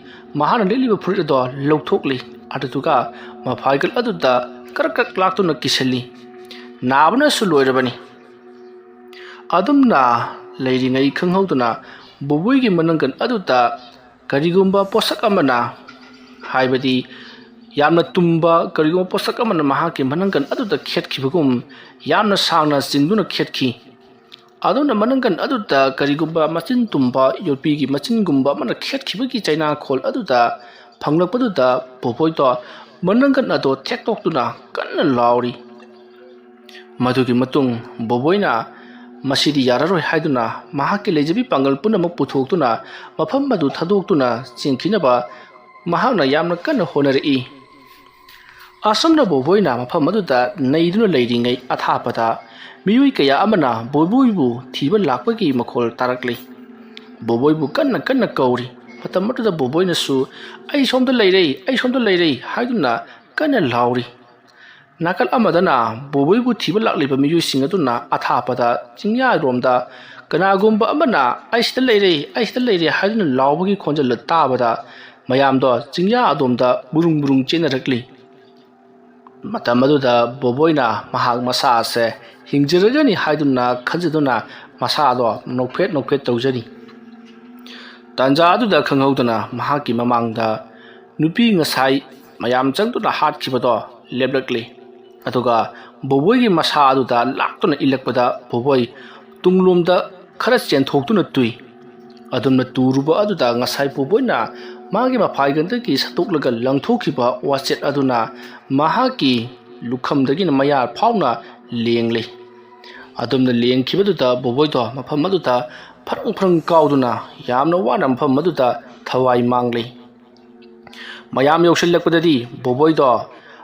ꯃꯍꯥꯛꯅ ꯂꯤꯠꯂꯤꯕ ꯐꯨꯔꯤꯠ ꯑꯗꯣ ꯂꯧꯊꯣꯛꯂꯤ ꯑꯗꯨꯗꯨꯒ ꯃꯐꯥꯏꯒꯜ ꯑꯗꯨꯗ ꯀꯔꯛ ꯂꯥꯛꯇꯨꯅ ꯀꯤꯁꯜꯂꯤ ꯅꯥꯕꯅꯁꯨ ꯂꯣꯏꯔꯕꯅꯤ ꯑꯗꯨꯝꯅ ꯂꯩꯔꯤꯉꯩ ꯈꯪꯍꯧꯗꯅ ꯕꯣꯕꯣꯏꯒꯤ ꯃꯅꯪꯒꯟ ꯑꯗꯨꯗ ꯀꯔꯤꯒꯨꯝꯕ ꯄꯣꯠꯁꯛ ꯑꯃꯅ ꯍꯥꯏꯕꯗꯤ ꯌꯥꯝꯅ ꯇꯨꯝꯕ ꯀꯔꯤꯒꯨꯝꯕ ꯄꯣꯠꯁꯛ ꯑꯃꯅ ꯃꯍꯥꯛꯀꯤ ꯃꯅꯪꯒꯟ ꯑꯗꯨꯗ ꯈꯦꯠꯈꯤꯕꯒꯨꯝ ꯌꯥꯝꯅ ꯁꯥꯡꯅ ꯆꯤꯡꯗꯨꯅ ꯈꯦꯠꯈꯤ ꯑꯗꯨꯅ ꯃꯅꯪꯒꯟ ꯑꯗꯨꯗ ꯀꯔꯤꯒꯨꯝꯕ ꯃꯆꯤꯟ ꯇꯨꯝꯕ ꯌꯣꯠꯄꯤꯒꯤ ꯃꯆꯤꯟꯒꯨꯝꯕ ꯑꯃꯅ ꯈꯦꯠꯈꯤꯕꯒꯤ ꯆꯩꯅꯥꯈꯣꯜ ꯑꯗꯨꯗ ꯐꯪꯂꯛꯄꯗꯨꯗ ꯕꯣꯕꯣꯏꯗꯣ ꯃꯅꯪꯒꯟ ꯑꯗꯣ ꯊꯦꯛꯇꯣꯛꯇꯨꯅ ꯀꯟꯅ ꯂꯥꯎꯔꯤ ꯃꯗꯨꯒꯤ ꯃꯇꯨꯡ ꯕꯣꯕꯣꯏꯅ ꯃꯁꯤꯗꯤ ꯌꯥꯔꯔꯣꯏ ꯍꯥꯏꯗꯨꯅ ꯃꯍꯥꯛꯀꯤ ꯂꯩꯖꯕꯤ ꯄꯥꯡꯒꯜ ꯄꯨꯝꯅꯃꯛ ꯄꯨꯊꯣꯛꯇꯨꯅ ꯃꯐꯝ ꯑꯗꯨ ꯊꯥꯗꯣꯛꯇꯨꯅ ꯆꯦꯟꯈꯤꯅꯕ ꯃꯍꯥꯛꯅ ꯌꯥꯝꯅ ꯀꯟꯅ ꯍꯣꯠꯅꯔꯛꯏ꯫ ꯑꯁꯨꯝꯅ ꯕꯣꯕꯣꯏꯅ ꯃꯐꯝ ꯑꯗꯨꯗ ꯅꯩꯗꯨꯅ ꯂꯩꯔꯤꯉꯩ ꯑꯊꯥꯞꯄꯗ ꯃꯤꯑꯣꯏ ꯀꯌꯥ ꯑꯃꯅ ꯕꯣꯕꯣꯏꯕꯨ ꯊꯤꯕ ꯂꯥꯛꯄꯒꯤ ꯃꯈꯣꯜ ꯇꯥꯔꯛꯂꯤ꯫ ꯕꯣꯕꯣꯏꯕꯨ ꯀꯟꯅ ꯀꯟꯅ ꯀꯧꯔꯤ꯫ ꯃꯇꯝ ꯑꯗꯨꯗ ꯕꯣꯕꯣꯏꯅꯁꯨ "ꯑꯩ ꯁꯣꯝꯗ ꯂꯩꯔꯦ, ꯑꯩ ꯁꯣꯝꯗ ꯂꯩꯔꯦ" ꯍꯥꯏꯗꯨꯅ ꯀꯟꯅ ꯂꯥꯎꯔꯤ꯫ ꯅꯥꯀꯜ ꯑꯃꯗꯅ ꯕꯣꯕꯣꯏꯕꯨ ꯊꯤꯕ ꯂꯥꯛꯂꯤꯕ ꯃꯤꯑꯣꯏꯁꯤꯡ ꯑꯗꯨꯅ ꯑꯊꯥꯞꯄꯗ ꯆꯤꯡꯌꯥꯔꯣꯝꯗ ꯀꯅꯥꯒꯨꯝꯕ ꯑꯃꯅ "ꯑꯩ ꯁꯤꯗ ꯂꯩꯔꯦ, ꯑꯩ ꯁꯤꯗ ꯂꯩꯔꯦ" ꯍꯥꯏꯗꯨꯅ ꯂꯥꯎꯕꯒꯤ ꯈꯣꯟꯖꯦꯜ ꯇꯥꯕꯗ ꯃꯌꯥꯝꯗꯣ ꯆꯤꯡꯌꯥ ꯑꯗꯣꯝꯗ ꯕꯨꯔꯨꯡ ꯕꯨꯔꯨꯡ ꯆꯦꯟꯅꯔꯛꯂꯤ꯫ ꯃꯇꯝ ꯑꯗꯨꯗ ꯕꯣꯕꯣꯏꯅ ꯃꯍꯥꯛ ꯃꯁꯥ ꯑꯁꯦ ꯍꯤꯡꯖꯔꯒꯅꯤ ꯍꯥꯏꯗꯨꯅ ꯈꯟꯖꯗꯨꯅ ꯃꯁꯥꯗꯣ ꯅꯣꯛꯐꯦꯠ ꯅꯣꯛꯐꯦꯠ ꯇꯧꯖꯔꯤ꯫ ꯇꯥꯟꯖꯥ ꯑꯗꯨꯗ ꯈꯪꯍꯧꯗꯅ ꯃꯍꯥꯛꯀꯤ ꯃꯃꯥꯡꯗ ꯅꯨꯄꯤ ꯉꯁꯥꯏ ꯃꯌꯥꯝ ꯆꯪꯗꯨꯅ ꯍꯥꯠꯈꯤꯕꯗꯣ ꯂꯦꯞꯂꯛꯂꯤ꯫ ꯑꯗꯨꯒ ꯕꯣꯕꯣꯏꯒꯤ ꯃꯁꯥ ꯑꯗꯨꯗ ꯂꯥꯛꯇꯨꯅ ꯏꯜꯂꯛꯄꯗ ꯕꯣꯕꯣꯏ ꯇꯨꯡꯂꯣꯝꯗ ꯈꯔ ꯆꯦꯟꯊꯣꯛꯇꯨꯅ ꯇꯨꯏ꯫ ꯑꯗꯨꯝꯅ ꯇꯨꯔꯨꯕ ꯑꯗꯨꯗ ꯉꯁꯥꯏ ꯕꯣꯕꯣꯏꯅ ꯃꯥꯒꯤ ꯃꯐꯥꯏꯒꯟꯗꯒꯤ ꯁꯠꯇꯣꯛꯂꯒ ꯂꯪꯊꯣꯛꯈꯤꯕ ꯋꯥꯆꯦꯠ ꯑꯗꯨꯅ ꯃꯍꯥꯛꯀꯤ ꯂꯨꯈꯝꯗꯒꯤꯅ ꯃꯌꯥ ꯐꯥꯎꯅ ꯂꯦꯡꯂꯤ꯫ ꯑꯗꯨꯝꯅ ꯂꯦꯡꯈꯤꯕꯗꯨꯗ ꯕꯣꯕꯣꯏꯗꯣ ꯃꯐꯝ ꯑꯗꯨꯗ ꯐꯔꯪ ꯐꯔꯪ ꯀꯥꯎꯗꯨꯅ ꯌꯥꯝꯅ ꯋꯥꯅ ꯃꯐꯝ ꯑꯗꯨꯗ ꯊꯋꯥꯏ ꯃꯥꯡꯂꯤ꯫ ꯃꯌꯥꯝ ꯌꯧꯁꯤꯜꯂꯛꯄꯗꯗꯤ ꯕꯣꯕꯣꯏꯗꯣ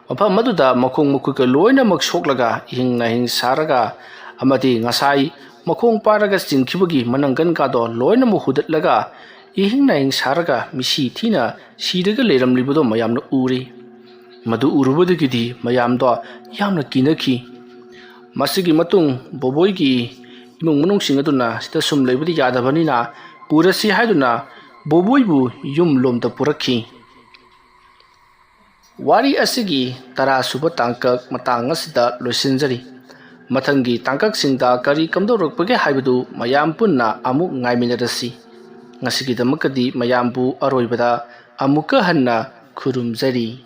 ꯃꯐꯝ ꯑꯗꯨꯗ ꯃꯈꯣꯡ ꯃꯈꯨꯠꯀ ꯂꯣꯏꯅꯃꯛ ꯁꯣꯛꯂꯒ ꯏꯍꯤꯡ ꯅꯥꯍꯤꯡ ꯁꯥꯔꯒ ꯑꯃꯗꯤ ꯉꯁꯥꯏ ꯃꯈꯣꯡ ꯄꯥꯔꯒ ꯆꯤꯟꯈꯤꯕꯒꯤ ꯃꯅꯪꯒꯟꯒꯗꯣ ꯂꯣꯏꯅꯃꯛ ꯍꯨꯗꯠꯂꯒ ꯏꯍꯤꯡ ꯅꯥꯍꯤꯡ ꯁꯥꯔꯒ ꯃꯤꯁꯤ ꯊꯤꯅ ꯁꯤꯔꯒ ꯂꯩꯔꯝꯂꯤꯕꯗꯣ ꯃꯌꯥꯝꯅ ꯎꯔꯤ꯫ ꯃꯗꯨ ꯎꯔꯨꯕꯗꯒꯤꯗꯤ ꯃꯌꯥꯝꯗꯣ ꯌꯥꯝꯅ ꯀꯤꯅꯈꯤ꯫ ꯃꯁꯤꯒꯤ ꯃꯇꯨꯡ ꯕꯣꯕꯣꯏꯒꯤ ꯏꯃꯨꯡ ꯃꯅꯨꯡꯁꯤꯡ ꯑꯗꯨꯅ ꯁꯤꯗ ꯁꯨꯝ ꯂꯩꯕꯗꯤ ꯌꯥꯗꯕꯅꯤꯅ ꯄꯨꯔꯁꯤ ꯍꯥꯏꯗꯨꯅ ꯕꯣꯕꯣꯏꯕꯨ ꯌꯨꯝ ꯂꯣꯝꯗ ꯄꯨꯔꯛꯈꯤ꯫ ꯋꯥꯔꯤ ꯑꯁꯤꯒꯤ 10ꯁꯨꯕ ꯇꯥꯡꯀꯛ ꯃꯇꯥꯡ ꯑꯁꯤꯗ ꯂꯣꯏꯁꯤꯟꯖꯔꯤ꯫ ꯃꯊꯪꯒꯤ ꯇꯥꯡꯀꯛꯁꯤꯡꯗ ꯀꯔꯤ ꯀꯝꯗꯧꯔꯛꯄꯒꯦ ꯍꯥꯏꯕꯗꯨ ꯃꯌꯥꯝ ꯄꯨꯟꯅ ꯑꯃꯨꯛ ꯉꯥꯏꯃꯤꯟꯅꯔꯁꯤ꯫ ꯉꯁꯤꯒꯤꯗꯃꯛꯇꯗꯤ ꯃꯌꯥꯝꯕꯨ ꯑꯔꯣꯏꯕꯗ ꯑꯃꯨꯛꯀ ꯍꯟꯅ ꯈꯨꯔꯨꯝꯖꯔꯤ꯫